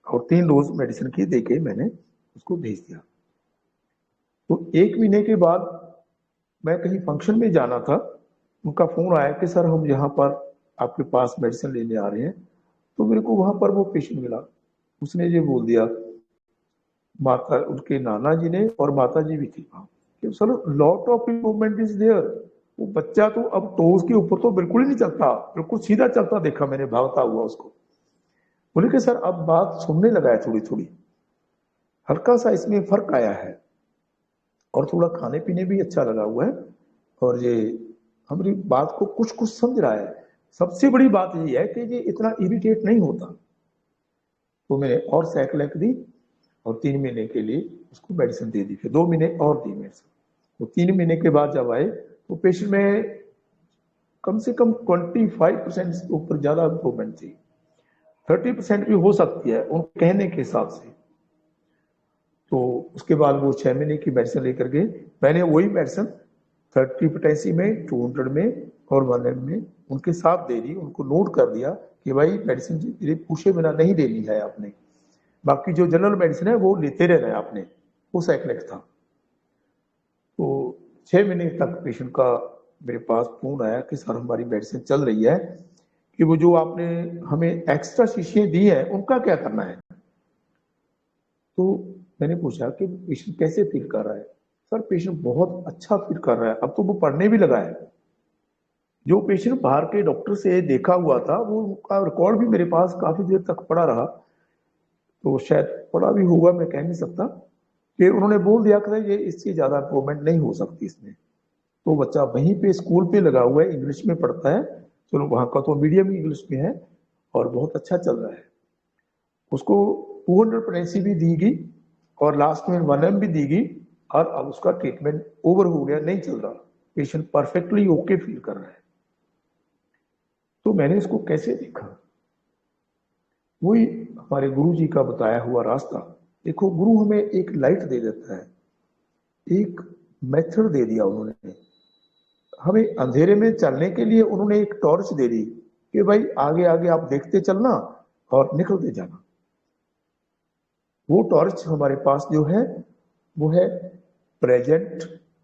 और 3 डोज मेडिसिन की देके मैंने उसको भेज दिया। तो 1 महीने के बाद मैं कहीं फंक्शन में जाना था, उनका फोन आया कि सर हम यहाँ पर आपके पास मेडिसिन लेने आ रहे हैं। तो मेरे को वहां पर वो पेशेंट मिला, उसने ये बोल दिया, माता उनके नाना जी ने और माता जी भी थी वहां, कि sir lot of improvement is there. वो बच्चा तो अब टोज के ऊपर तो बिल्कुल ही नहीं चलता, बिल्कुल सीधा चलता देखा मैंने भागता हुआ उसको। बोले कि सर अब बात सुनने लगा है, थोड़ी थोड़ी हल्का सा इसमें फर्क आया है, और थोड़ा खाने पीने भी अच्छा लगा हुआ है, और ये हमारी बात को कुछ कुछ समझ रहा है। सबसे बड़ी बात ये है कि ये इतना इरिटेट नहीं होता। तो मैंने और साइक्लिक दी और 3 महीने के लिए उसको मेडिसिन दे दी, फिर 2 महीने और दी मेडिसिन। तो 3 महीने के बाद जब आए तो पेशेंट में कम से कम 25% से ऊपर ज्यादा इम्प्रूवमेंट थी, 30% भी हो सकती है उनके कहने के हिसाब से। तो उसके बाद वो 6 महीने की मेडिसिन लेकर गए, मैंने वही मेडिसिन 30 पोटेंसी में, 200 में और 100 में उनके साथ दे दी, उनको नोट कर दिया कि भाई मेडिसिन पूछे बिना नहीं देनी है आपने, बाकी जो जनरल मेडिसिन है वो लेते रहना है आपने। वो साइक्लिक था। तो 6 महीने तक पेशेंट का मेरे पास फोन आया कि सर हमारी मेडिसिन चल रही है, कि वो जो आपने हमें एक्स्ट्रा शीशियां दी है उनका क्या करना है। तो मैंने पूछा कि पेशेंट कैसे फील कर रहा है। सर पेशेंट बहुत अच्छा फील कर रहा है, अब तो वो पढ़ने भी लगा है। जो पेशेंट बाहर के डॉक्टर से देखा हुआ था वो का रिकॉर्ड भी मेरे पास काफी देर तक पड़ा रहा, तो शायद पड़ा भी होगा, मैं कह नहीं सकता, कि उन्होंने बोल दिया कि ये इससे ज्यादा इम्प्रूवमेंट नहीं हो सकती इसमें। तो बच्चा वहीं पे स्कूल पे लगा हुआ है, इंग्लिश में पढ़ता है, चलो वहां का तो मीडियम इंग्लिश में है और बहुत अच्छा चल रहा है। उसको 200 प्रेगनेंसी भी दी गई और लास्ट में 1M भी दी गई, और अब उसका ट्रीटमेंट ओवर हो गया, नहीं चल रहा, पेशेंट परफेक्टली ओके फील कर रहा है। तो मैंने इसको कैसे देखा, वही हमारे गुरु जी का बताया हुआ रास्ता। देखो गुरु हमें एक लाइट दे देता है, एक मेथड दे दिया उन्होंने हमें, अंधेरे में चलने के लिए उन्होंने एक टॉर्च दे दी कि भाई आगे आगे आप देखते चलना और निकलते जाना। वो टॉर्च हमारे पास जो है वो है प्रेजेंट,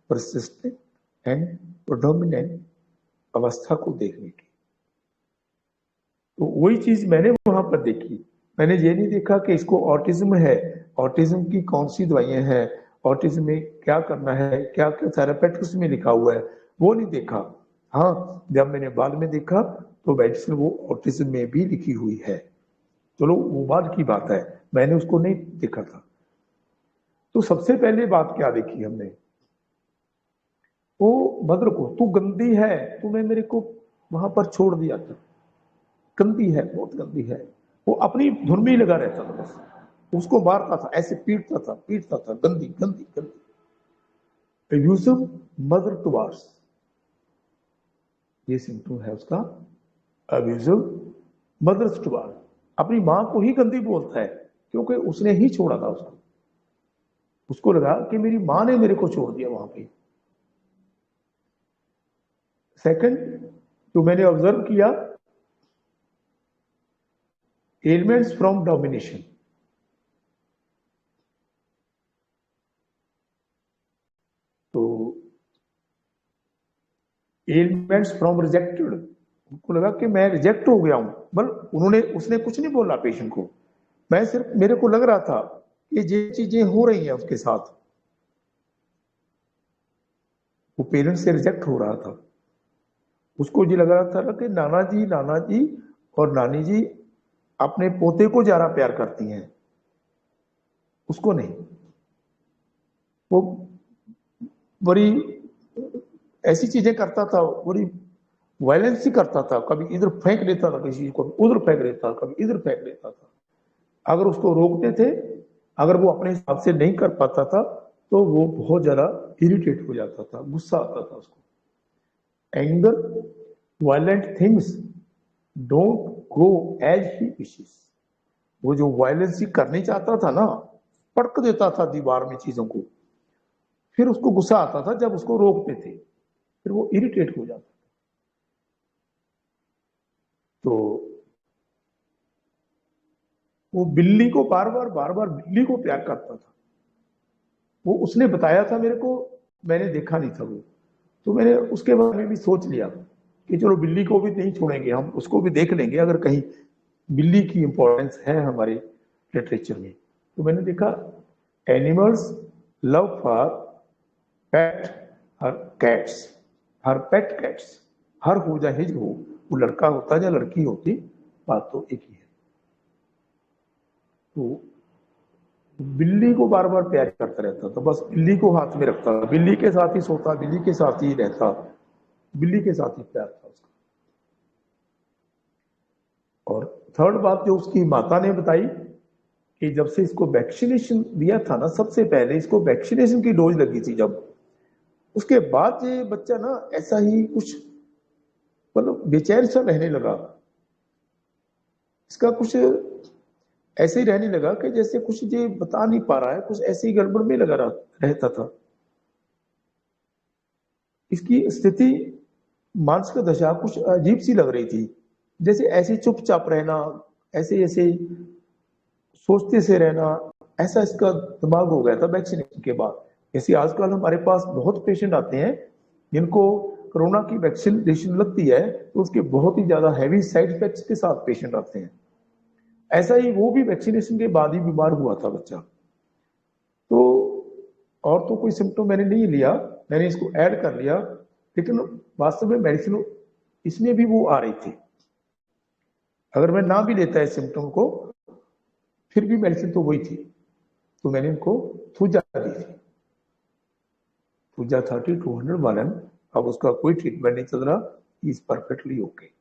परसिस्टेंट एंड प्रोडोमिनेंट अवस्था को देखने की। तो वही चीज मैंने वहां पर देखी। मैंने ये नहीं देखा कि इसको ऑटिज्म है, ऑटिज्म की कौन सी दवाइयां हैं, ऑटिज्म में क्या करना है, क्या क्या थेरापेटिक्स में लिखा हुआ है, वो नहीं देखा। हाँ, जब मैंने बाद में देखा तो मेडिसिन वो ऑटिज्म में भी लिखी हुई है। चलो वो बाद की बात है, मैंने उसको नहीं देखा था। तो सबसे पहले बात क्या देखी हमने, वो मदर को, तू गंदी है, तूने मेरे को वहां पर छोड़ दिया था, गंदी है, बहुत गंदी है। वो अपनी धुन में ही लगा रहता था, बस उसको मारता था, ऐसे पीटता था, गंदी गंदी गंदी। यूसुफ मदर टुवार्ड्स, ये सिम्टम है उसका, अब्यूजिव मदर्स टुवार्ड, अपनी मां को ही गंदी बोलता है क्योंकि उसने ही छोड़ा था उसको। उसको लगा कि मेरी मां ने मेरे को छोड़ दिया वहां पे। सेकंड जो मैंने ऑब्जर्व किया, एलिमेंट्स फ्रॉम डोमिनेशन। तो एलिमेंट्स फ्रॉम रिजेक्टेड, उनको लगा कि मैं रिजेक्ट हो गया हूं, मतलब उसने कुछ नहीं बोला पेशेंट को, मैं सिर्फ, मेरे को लग रहा था कि ये चीजें हो रही हैं उसके साथ, वो पेरेंट्स से रिजेक्ट हो रहा था। उसको ये लग रहा था कि नाना जी और नानी जी अपने पोते को ज्यादा प्यार करती हैं, उसको नहीं। वो बड़ी ऐसी चीजें करता था, बड़ी वायलेंस ही करता था, कभी इधर फेंक देता था किसी को, उधर फेंक देता, कभी इधर फेंक देता था। अगर उसको रोकते थे, अगर वो अपने हिसाब से नहीं कर पाता था तो वो बहुत ज्यादा इरिटेट हो जाता था, गुस्सा आता था उसको। Anger, violent things don't go as he wishes. वो जो वायलेंस ही करनी चाहता था ना, पटक देता था दीवार में चीजों को, फिर उसको गुस्सा आता था जब उसको रोकते थे, फिर वो इरिटेट हो जाता। तो वो बिल्ली को बार बार बिल्ली को प्यार करता था। वो उसने बताया था मेरे को, मैंने देखा नहीं था वो, तो मैंने उसके बारे में भी सोच लिया कि चलो बिल्ली को भी नहीं छोड़ेंगे, हम उसको भी देख लेंगे अगर कहीं बिल्ली की इंपॉर्टेंस है हमारे लिटरेचर में। तो मैंने देखा animals love for pet her cats, her pet cats, her हो या हिज हो, वो लड़का होता या लड़की होती, बात तो एक ही है। तो बिल्ली को बार बार प्यार करता रहता था, बस बिल्ली को हाथ में रखता था, बिल्ली के साथ ही सोता, बिल्ली के साथ ही रहता, बिल्ली के साथ ही प्यार था उसका। और थर्ड बात जो उसकी माता ने बताई कि जब से इसको वैक्सीनेशन दिया था ना, सबसे पहले इसको वैक्सीनेशन की डोज लगी थी जब, उसके बाद ये बच्चा ना ऐसा ही कुछ, मतलब बेचैन सा रहने लगा, इसका कुछ ऐसे ही रहने लगा कि जैसे कुछ ये बता नहीं पा रहा है, कुछ ऐसे ही गड़बड़ में लगा रहता था। इसकी स्थिति, मानसिक दशा कुछ अजीब सी लग रही थी, जैसे ऐसे चुपचाप रहना, ऐसे ऐसे सोचते से रहना, ऐसा इसका दिमाग हो गया था वैक्सीनेशन के बाद। जैसे आजकल हमारे पास बहुत पेशेंट आते हैं जिनको कोरोना की वैक्सीनेशन लगती है तो उसके बहुत ही ज्यादा हैवी साइड इफेक्ट्स के साथ पेशेंट आते हैं। ऐसा ही वो भी वैक्सीनेशन के बाद ही बीमार हुआ था बच्चा। तो और तो कोई सिम्टम मैंने नहीं लिया, मैंने इसको ऐड कर लिया, लेकिन वास्तव में मेडिसिन इसमें भी वो आ रही थी। अगर मैं ना भी लेता है सिम्टम को, फिर भी मेडिसिन तो वही थी। तो मैंने इनको थूजा दी थी, थूजा 3200 अब उसका कोई ट्रीटमेंट नहीं चल रहा, इज परफेक्टली ओके।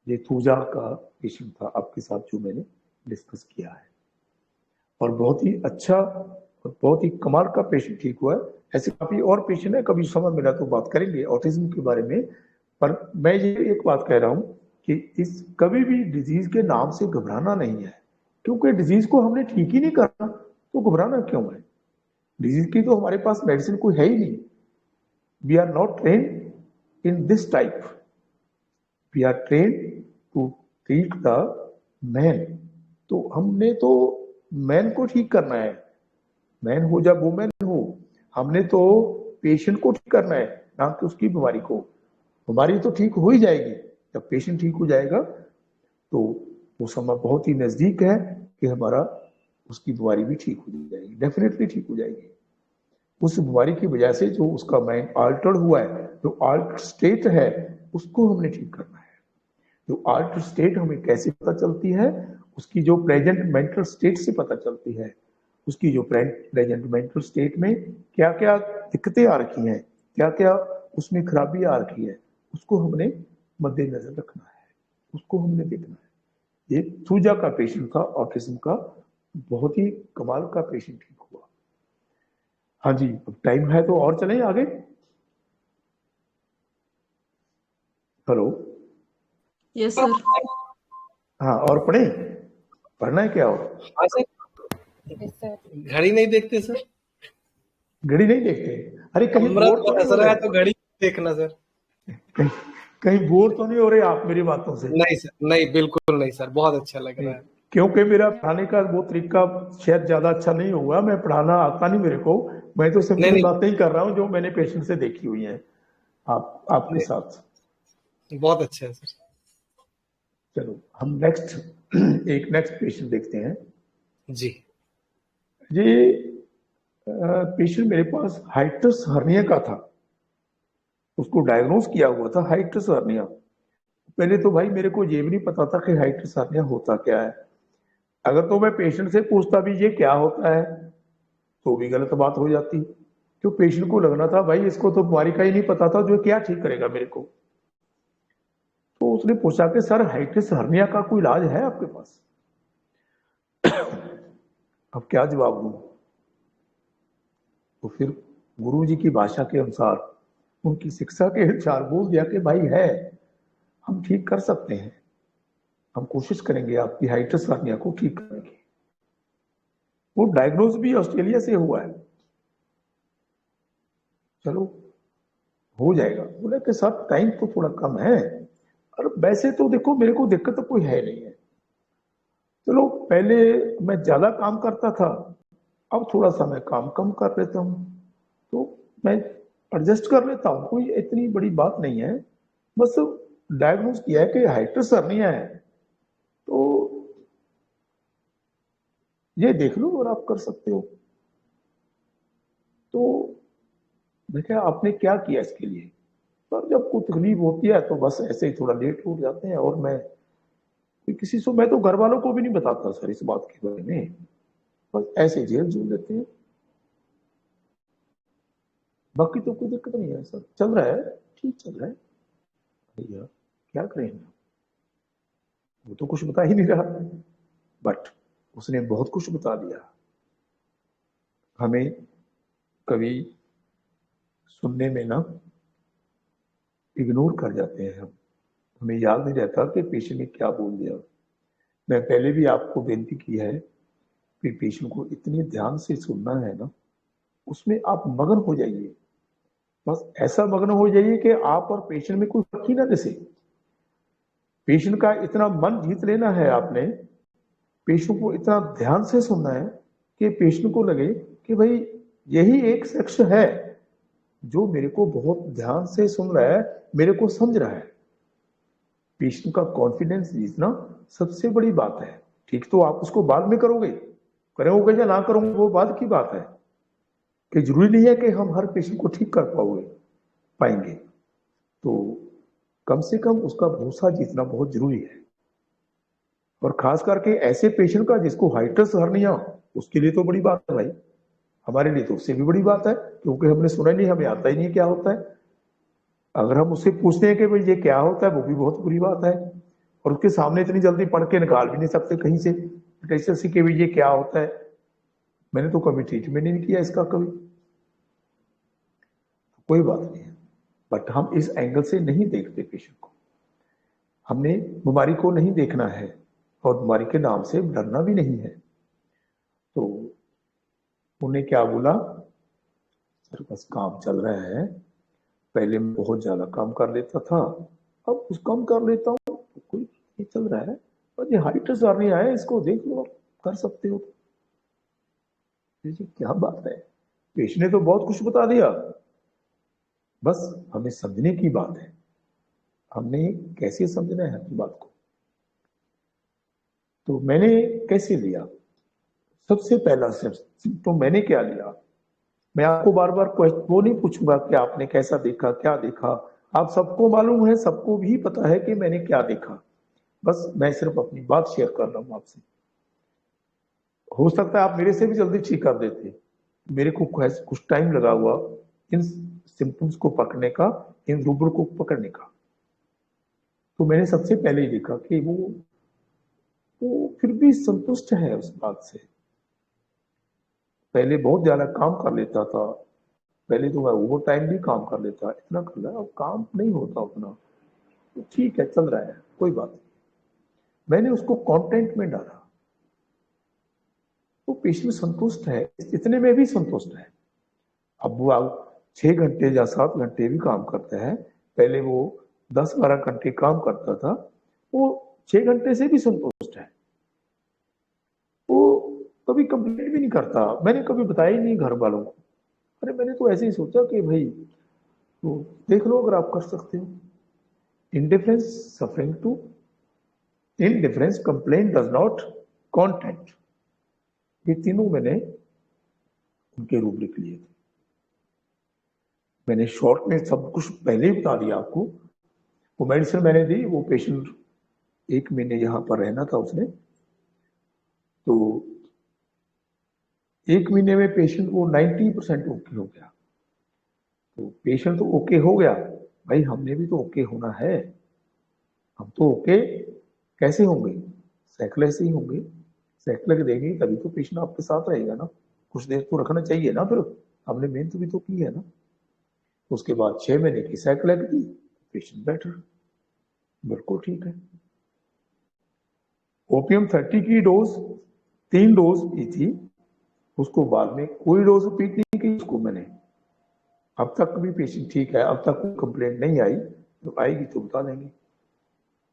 ये थूजा का पेशेंट था आपके साथ जो मैंने डिस्कस किया है, और बहुत ही अच्छा और बहुत ही कमाल का पेशेंट ठीक हुआ है। ऐसे काफी और पेशेंट है, कभी समय मिला तो बात करेंगे ऑटिज्म के बारे में। पर मैं ये एक बात कह रहा हूं कि इस कभी भी डिजीज के नाम से घबराना नहीं है, क्योंकि डिजीज को हमने ठीक ही नहीं करना तो घबराना क्यों है। डिजीज की तो हमारे पास मेडिसिन कोई है ही नहीं। We are not train in this type, we are train to treat the man. तो हमने तो मैन को ठीक करना है, मैन हो या वुमेन हो, हमने तो पेशेंट को ठीक करना है, ना कि उसकी बीमारी को। बीमारी तो ठीक हो ही जाएगी, जब पेशेंट ठीक हो जाएगा तो वो समय बहुत ही नजदीक है कि हमारा उसकी बीमारी भी ठीक हो जाएगी, डेफिनेटली ठीक हो जाएगी। उस बीमारी की वजह से जो उसका माइंड अल्टर्ड हुआ है, जो अल्टर्ड स्टेट है, उसको हमने ठीक करना है। जो अल्टर्ड स्टेट हमें कैसे पता चलती है? उसकी जो प्रेजेंट मेंटल स्टेट से पता चलती है। उसकी जो प्रेजेंट मेंटल स्टेट में क्या क्या दिक्कतें आ रखी हैं, क्या क्या उसमें खराबी आ रखी है, उसको हमने मद्देनजर रखना है, उसको हमने देखना है। एक सूजा का पेशेंट था, ऑटिज्म का, बहुत ही कमाल का पेशेंट ठीक हुआ। हाँ जी, अब टाइम है तो और चलें आगे। हेलो। Yes sir. हाँ, और पढ़े? पढ़ना है क्या? और हाँ सर, घड़ी नहीं देखते सर? घड़ी नहीं देखते? अरे कहीं अमृत बोर तो नहीं बरस हो रहा है रहे? तो घड़ी देखना सर। कहीं कहीं बोर तो नहीं हो रहे आप मेरी बातों से? नहीं सर, नहीं, बिल्कुल नहीं सर, बहुत अच्छा लग रहा है। क्योंकि मेरा पढ़ाने का वो तरीका शायद ज्यादा अच्छा नहीं होगा, मैं पढ़ाना आता नहीं मेरे को, मैं तो सिंपली नहीं बातें ही कर रहा हूँ जो मैंने पेशेंट से देखी हुई हैं आपके नहीं, साथ। बहुत अच्छा है सर। चलो हम नेक्स्ट एक नेक्स्ट पेशेंट देखते हैं जी। ये पेशेंट मेरे पास हाइट्रस हर्निया का था, उसको डायग्नोज किया हुआ था हाइट्रस हर्निया। पहले तो भाई मेरे को ये भी नहीं पता था कि हाइट्रस हर्निया होता क्या है। अगर तो मैं पेशेंट से पूछता भी ये क्या होता है तो भी गलत बात हो जाती, तो पेशेंट को लगना था भाई इसको तो बीमारी का ही नहीं पता था, जो क्या ठीक करेगा मेरे को। तो उसने पूछा कि सर हाइट्रस हर्निया का कोई इलाज है आपके पास? अब क्या जवाब दूं? तो फिर गुरु जी की भाषा के अनुसार, उनकी शिक्षा के अनुसार बोल दिया कि भाई है, हम ठीक कर सकते हैं, हम कोशिश करेंगे आपकी हाइट्रस हर्निया को ठीक करने की। वो डायग्नोज भी ऑस्ट्रेलिया से हुआ है। चलो हो जाएगा। बोले कि सर टाइम तो थोड़ा कम है, और वैसे तो देखो मेरे को दिक्कत तो कोई है नहीं है। चलो पहले मैं ज्यादा काम करता था, अब थोड़ा सा मैं काम कम कर लेता हूँ, तो मैं एडजस्ट कर लेता हूँ, कोई इतनी बड़ी बात नहीं है। बस डायग्नोज किया है कि हाइट्रस हर्निया है, तो ये देख लो और आप कर सकते हो। तो देखा आपने क्या किया इसके लिए। पर जब कोई तकलीफ होती है तो बस ऐसे ही थोड़ा लेट हो जाते हैं, और मैं किसी से, मैं तो घर वालों को भी नहीं बताता सर इस बात के बारे में, बस ऐसे जेल झूल लेते हैं। बाकी तो कोई दिक्कत नहीं है सर, चल रहा है, ठीक चल रहा है। भैया क्या करें, वो तो कुछ बता ही नहीं रहा, बट उसने बहुत कुछ बता दिया। हमें कभी सुनने में ना इग्नोर कर जाते हैं हम, हमें याद नहीं रहता कि पेशेंट ने क्या बोल दिया। मैं पहले भी आपको बेनती की है कि पेशेंट को इतने ध्यान से सुनना है ना, उसमें आप मगन हो जाइए, बस ऐसा मगन हो जाइए कि आप और पेशेंट में कोई फर्क ही ना दिखे। पेशेंट का इतना मन जीत लेना है आपने, पेशेंट को इतना ध्यान से सुनना है कि पेशेंट को लगे कि भाई यही एक शख्स है जो मेरे को बहुत ध्यान से सुन रहा है, मेरे को समझ रहा है। पेशेंट का कॉन्फिडेंस जीतना सबसे बड़ी बात है। ठीक तो आप उसको बाद में करोगे या ना करोगे वो बाद की बात है, कि जरूरी नहीं है कि हम हर पेशेंट को ठीक कर पाएंगे। तो कम से कम उसका भरोसा जीतना बहुत जरूरी है, और खास करके ऐसे पेशेंट का जिसको हाइट्रस हर्निया, उसके लिए तो बड़ी बात है भाई, हमारे लिए तो उससे भी बड़ी बात है, क्योंकि हमने सुना नहीं, हमें आता ही नहीं क्या होता है। अगर हम उससे पूछते हैं कि भाई ये क्या होता है, वो भी बहुत बुरी बात है, और उसके सामने इतनी जल्दी पढ़ के निकाल भी नहीं सकते कहीं से टेस्ट से कि भाई ये क्या होता है। मैंने तो कभी ट्रीटमेंट नहीं किया इसका कभी, कोई बात नहीं है, बट हम इस एंगल से नहीं देखते पेशेंट को। हमने बीमारी को नहीं देखना है, और बीमारी के नाम से डरना भी नहीं है। तो उन्हें क्या बोला, सर बस काम चल रहा है, पहले मैं बहुत ज्यादा काम कर लेता था, अब कुछ कम कर लेता हूँ, तो कोई नहीं, चल रहा है। और ये हाइट्रस हर्निया है, इसको देख लो, कर सकते हो। क्या बात है, पेशेंट ने तो बहुत कुछ बता दिया, बस हमें समझने की बात है, हमने कैसे समझना है अपनी बात को। तो मैंने कैसे लिया, सबसे पहला स्टेप तो मैंने क्या लिया, मैं आपको बार बार वो नहीं पूछूंगा कि आपने कैसा देखा, क्या देखा। आप सबको मालूम है, सबको भी पता है कि मैंने क्या देखा। बस मैं सिर्फ अपनी बात शेयर कर रहा हूं आपसे। हो सकता है आप मेरे से भी जल्दी ठीक कर देते। मेरे को कुछ टाइम लगा हुआ इन सिम्टम्स को पकड़ने का, इन रूबल को पकड़ने का। तो मैंने सबसे पहले ही देखा कि वो फिर भी संतुष्ट है उस बात से। पहले बहुत ज्यादा काम कर लेता था, पहले तो मैं ओवर टाइम भी काम कर लेता, इतना कर लिया, अब काम नहीं होता उतना। तो ठीक है, चल रहा है, कोई बात नहीं। मैंने उसको कंटेंट में डाला, तो पेशेंट संतुष्ट है, इतने में भी संतुष्ट है। अब वो 6 घंटे या 7 घंटे भी काम करता है, पहले वो 10-12 घंटे काम करता था, वो 6 घंटे से भी संतुष्ट है। वो कभी कंप्लेंट भी नहीं करता। मैंने कभी बताया ही नहीं घर वालों को। अरे मैंने तो ऐसे ही सोचा कि भाई तो देख लो अगर आप कर सकते हो। Indifference suffering to indifference, complaint does not, content, ये तीनों मैंने उनके रूब्रिक लिए थे। मैंने शॉर्ट में सब कुछ पहले ही बता दिया आपको। वो मेडिसिन मैंने दी, वो पेशेंट 1 महीने यहां पर रहना था उसने, तो 1 महीने में पेशेंट वो 90% ओके हो गया। तो पेशेंट तो ओके हो गया, भाई हमने भी तो ओके होना है। हम तो ओके कैसे होंगे? साइकिल से ही होंगे। साइकिल देंगे तभी तो पेशेंट आपके साथ रहेगा ना, कुछ देर तो रखना चाहिए ना। फिर हमने मेहनत भी तो की है ना। उसके बाद 6 महीने की साइकिल दी, पेशेंट बेटर, बिल्कुल ठीक है। ओपीएम 30 की डोज 3 डोज की थी, उसको बाद में कोई डोज रिपीट नहीं की उसको मैंने। अब तक भी पेशेंट ठीक है, अब तक कोई कंप्लेंट नहीं आई, तो आएगी तो बता देंगे।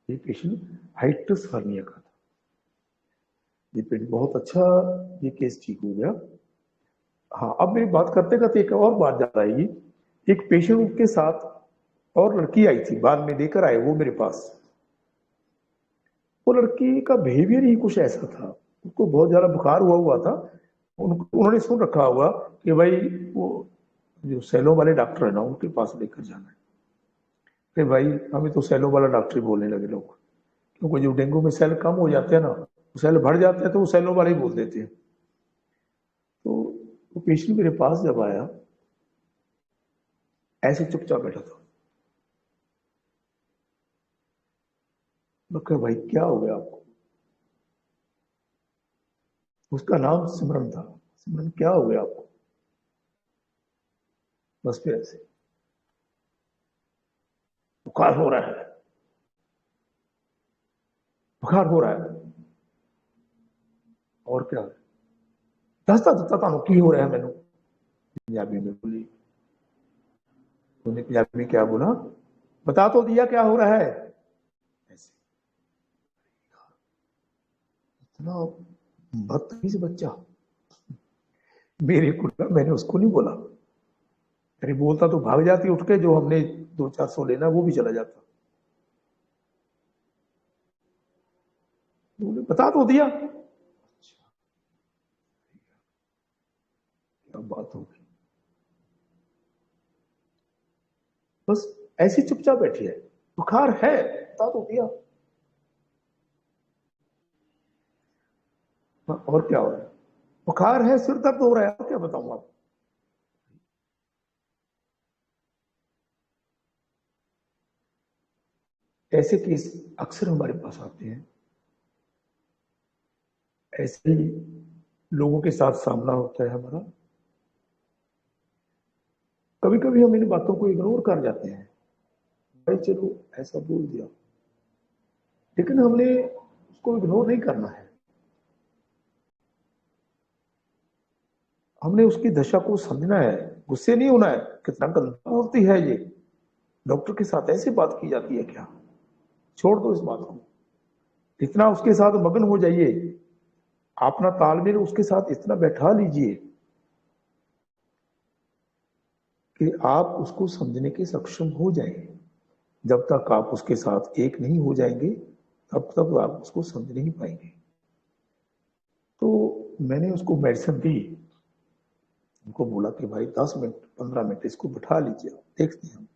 ये पेशेंट हाइट्रस हर्निया का था। ये पेशेंट बहुत अच्छा, ये केस ठीक हो गया। हाँ, अब मेरी बात करते करते एक और बात याद आएगी। एक पेशेंट के साथ और लड़की आई थी, बाद में लेकर आए वो मेरे पास। वो लड़की का बिहेवियर ही कुछ ऐसा था, उसको बहुत ज्यादा बुखार हुआ था। उन्होंने सुन रखा हुआ कि भाई वो जो सेलों वाले डॉक्टर है ना, उनके पास लेकर जाना है। फिर भाई हमें तो सेलों वाला डॉक्टर ही बोलने लगे लोग, क्योंकि जो डेंगू में सेल कम हो जाते हैं ना, सेल बढ़ जाते हैं तो वो सेलों वाले ही बोल देते हैं। तो वो पेशेंट मेरे पास जब आया, ऐसे चुपचाप बैठा था। मैं कहा भाई क्या हो गया आपको? उसका नाम सिमरन था। सिमरन क्या हो गया आपको? बस फिर ऐसे बुखार हो रहा है, बुखार हो रहा है, और क्या है? दसता तुम की हो रहा है मैनू। पंजाबी में बोली। उन्हें पंजाबी में क्या बोला? बता तो दिया क्या हो रहा है। ऐसे इतना बदतमीज बच्चा मेरे को, मैंने उसको नहीं बोला। अरे बोलता तो भाग जाती उठ के, जो हमने 200-400 लेना वो भी चला जाता। बोले बता तो दिया। अच्छा, क्या बात हो गई? बस ऐसी चुपचाप बैठी है, बुखार है, बता तो दिया। और क्या हो रहा है? बुखार है, सिर दर्द हो रहा है, और क्या बताऊं आप? ऐसे केस अक्सर हमारे पास आते हैं। ऐसे ही लोगों के साथ सामना होता है हमारा। कभी कभी हम इन बातों को इग्नोर कर जाते हैं, भाई चलो ऐसा बोल दिया, लेकिन हमने उसको इग्नोर नहीं करना है। हमने उसकी दशा को समझना है, गुस्से नहीं होना है। कितना गंदा होती है ये, डॉक्टर के साथ ऐसी बात की जाती है क्या? छोड़ दो इस बात को। इतना उसके साथ मगन हो जाइए, अपना तालमेल उसके साथ इतना बैठा लीजिए कि आप उसको समझने के सक्षम हो जाएंगे। जब तक आप उसके साथ एक नहीं हो जाएंगे, तब तक आप उसको समझ नहीं पाएंगे। तो मैंने उसको मेडिसिन दी, उनको बोला कि भाई 10 मिनट 15 मिनट इसको बैठा लीजिए, देखते हैं हम।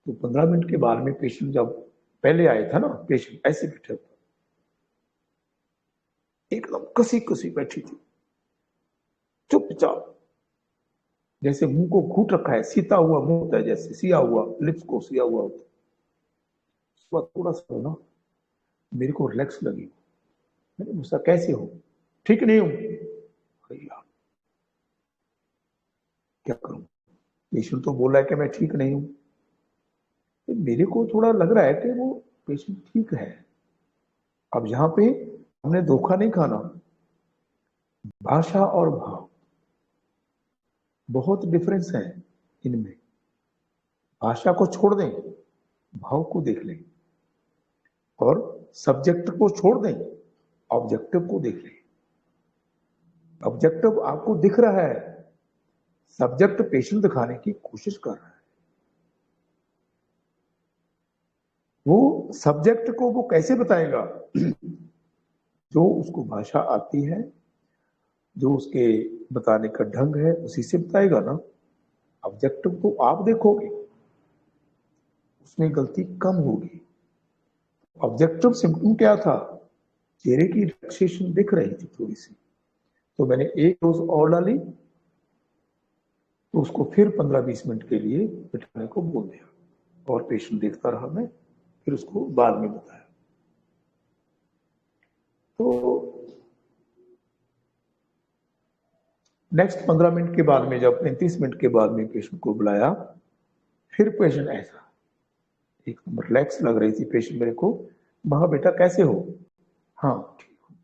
तो 15 मिनट के बाद में पेशेंट जब पहले आया था ना, पेशेंट ऐसे बैठा था, एकदम कसी कसी बैठी थी, चुपचाप, जैसे मुंह को घूट रखा है, सीता हुआ मुंह होता है, जैसे सिया हुआ, लिप्स को सिया हुआ होता है। थोड़ा सा ना मेरे को रिलैक्स लगी। मैंने पूछा कैसे हो? ठीक नहीं हूं। भैया क्या करूं, पेशेंट तो बोल रहा है कि मैं ठीक नहीं हूं। तो मेरे को थोड़ा लग रहा है कि वो पेशेंट ठीक है। अब यहां पे हमने धोखा नहीं खाना। भाषा और भाव बहुत डिफरेंस है इनमें। भाषा को छोड़ दें, भाव को देख लें, और सब्जेक्ट को छोड़ दें, ऑब्जेक्टिव को देख लें। ऑब्जेक्टिव आपको दिख रहा है, सब्जेक्ट पेशेंट दिखाने की कोशिश कर रहा है। वो सब्जेक्ट को वो कैसे बताएगा? जो उसको भाषा आती है, जो उसके बताने का ढंग है, उसी से बताएगा ना। ऑब्जेक्टिव को आप देखोगे, उसमें गलती कम होगी। ऑब्जेक्टिव सिम्टम क्या था? चेहरे की रिलैक्सेशन दिख रही थी थोड़ी सी, तो मैंने एक डोज और डाली, तो उसको फिर 15-20 मिनट के लिए बिठाने को बोल दिया, और पेशेंट देखता रहा। मैं फिर उसको बाद में बताया। तो नेक्स्ट 15 मिनट के बाद में, जब 35 मिनट के बाद में पेशेंट को बुलाया, फिर पेशेंट ऐसा एकदम रिलैक्स लग रही थी पेशेंट मेरे को। महा बेटा कैसे हो? हाँ ठीक हूं।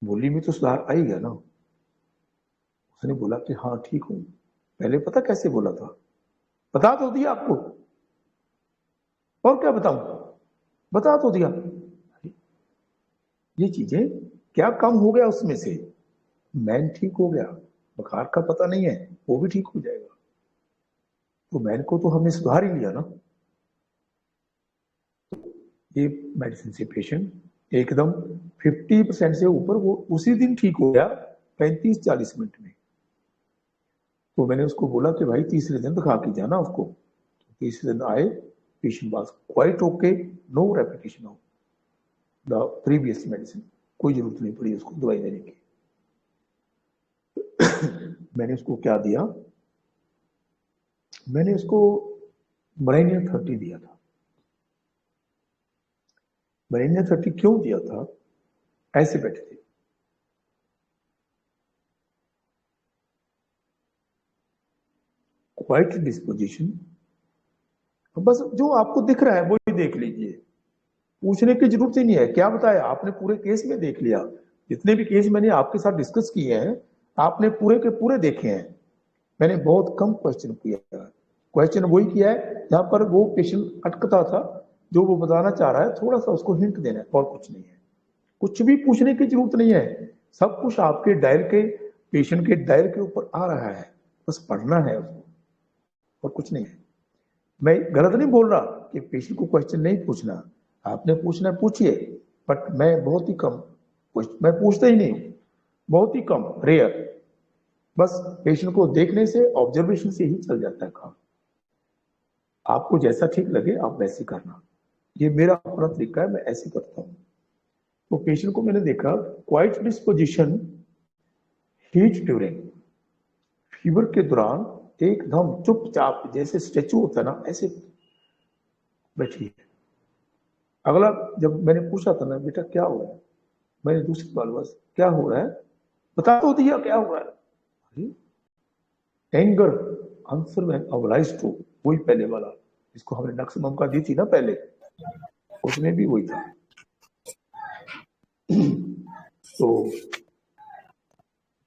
बोली में तो सुधार आई गया ना। उसने बोला कि हाँ ठीक हूं। पहले पता कैसे बोला था? बता तो दिया आपको, और क्या बताऊं, बता तो दिया। ये चीजें क्या कम हो गया उसमें से? मैन ठीक हो गया, बुखार का पता नहीं है, वो भी ठीक हो जाएगा। तो मैन को तो हमने सुधार ही लिया ना। ये मेडिसिन से पेशेंट एकदम 50% से ऊपर वो उसी दिन ठीक हो गया, 35-40 मिनट में। तो मैंने उसको बोला कि भाई तीसरे दिन दिखा के जाना उसको। तो तीसरे दिन आए, patient was quite okay, no repetition of the previous medicine, कोई जरूरत नहीं पड़ी उसको दवाई देने की। मैंने उसको क्या दिया? मैंने उसको मरीनिया 30 दिया था। मरीनिया 30 क्यों दिया था? ऐसे बैठे थे, क्वाइट डिस्पोजिशन, बस जो आपको दिख रहा है वो ही देख लीजिए, पूछने की जरूरत ही नहीं है। क्या बताया आपने? पूरे केस में देख लिया। जितने भी केस मैंने आपके साथ डिस्कस किए हैं, आपने पूरे के पूरे देखे हैं। मैंने बहुत कम क्वेश्चन किया है। क्वेश्चन वही किया है जहां पर वो पेशेंट अटकता था, जो वो बताना चाह रहा है, थोड़ा सा उसको हिंट देना है, और कुछ नहीं है। कुछ भी पूछने की जरूरत नहीं है, सब कुछ आपके डायल के, पेशेंट के डायल के ऊपर आ रहा है, बस पढ़ना है उसको, और कुछ नहीं है। मैं गलत नहीं बोल रहा कि पेशेंट को क्वेश्चन नहीं पूछना, आपने पूछना है पूछिए, बट मैं बहुत ही कम, मैं पूछता ही नहीं, बहुत ही कम, रेयर। बस पेशेंट को देखने से, ऑब्जर्वेशन से ही चल जाता है काम। आपको जैसा ठीक लगे आप वैसे करना, ये मेरा अपना तरीका है, मैं ऐसे करता हूं। तो पेशेंट को मैंने देखा, quite disposition, heat during, fever के दौरान एकदम चुपचाप, जैसे स्टेचू होता है ना, ऐसे बैठी है। अगला जब मैंने पूछा था ना, बेटा क्या हो रहा है, मैंने दूसरी बार बस क्या हो रहा है बता तो दिया, क्या हो रहा है? एंगर आंसर में अवलाइज टू, वही पहले वाला जिसको हमने नक्समम का दी थी ना पहले, उसमें भी वही था। तो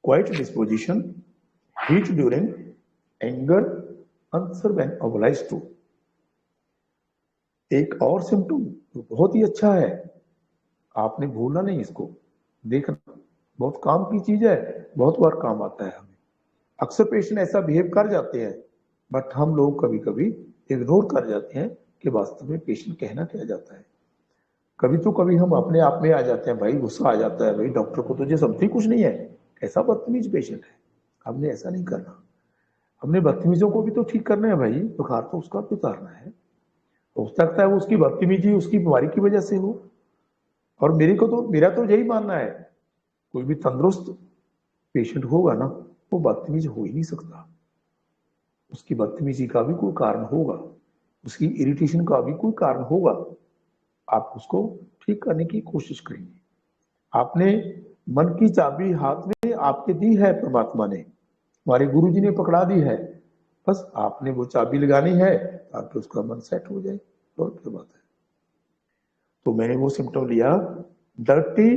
quite disposition, heat during, anger, answer when always to. एक और सिम्टम तो बहुत ही अच्छा है, आपने भूलना नहीं, इसको देखना, बहुत काम की चीज है, बहुत बार काम आता है हमें। अक्सर पेशेंट ऐसा बिहेव कर जाते हैं, बट हम लोग कभी कभी इग्नोर कर जाते हैं कि वास्तव में पेशेंट कहना क्या जाता है। कभी तो कभी हम अपने आप में आ जाते हैं, भाई गुस्सा आ जाता है, भाई डॉक्टर को तुझे समझती कुछ नहीं है, कैसा बदतमीज पेशेंट है, हमने ऐसा नहीं करना। हमने बदतमीजों को भी तो ठीक करना है भाई, बुखार तो उसका भी उतारना है। हो सकता है वो उसकी बदतमीजी उसकी बीमारी की वजह से हो, और मेरा तो यही मानना है, कोई भी तंदुरुस्त पेशेंट होगा ना, वो बदतमीज हो ही नहीं सकता। उसकी बदतमीजी का भी कोई कारण होगा, उसकी इरिटेशन का भी कोई कारण होगा। आप उसको ठीक करने की कोशिश करेंगे। आपने मन की चाबी हाथ में आपके दी है, परमात्मा ने, हमारे गुरु जी ने पकड़ा दी है, बस आपने वो चाबी लगानी है ताकि उसका मन सेट हो जाए, और क्या बात है। तो मैंने वो सिम्टम लिया, डर्टी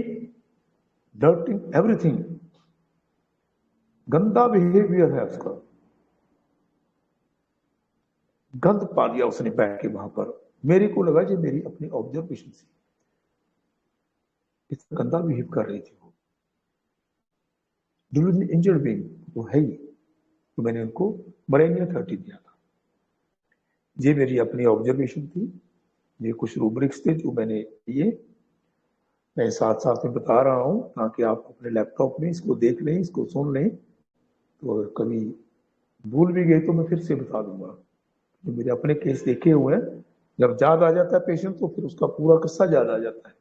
एवरीथिंग, गंदा बिहेवियर है उसका, गंद पा दिया उसने बैठ के वहां पर। मेरे को लगा ये मेरी अपनी ऑब्जर्वेशन से इतना गंदा बिहेव कर रही थी वो, डिलीवरी इंजर्ड बीइंग वो है ही। तो मैंने उनको मरेनिया 30 दिया था। ये मेरी अपनी ऑब्जर्वेशन थी, ये कुछ रूब्रिक्स थे जो मैंने लिए, मैं साथ साथ में बता रहा हूं ताकि आप अपने लैपटॉप में इसको देख लें, इसको सुन लें। तो अगर कभी भूल भी गए तो मैं फिर से बता दूंगा। जो मेरे अपने केस देखे हुए हैं, जब याद आ जाता है पेशेंट तो फिर उसका पूरा किस्सा याद आ जाता है।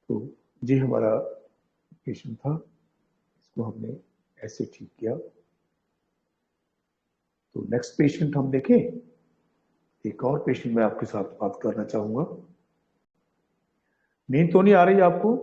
तो ये हमारा पेशेंट था, इसको हमने ऐसे ठीक किया। तो नेक्स्ट पेशेंट हम देखें। एक और पेशेंट मैं आपके साथ बात करना चाहूंगा। नींद तो नहीं आ रही आपको?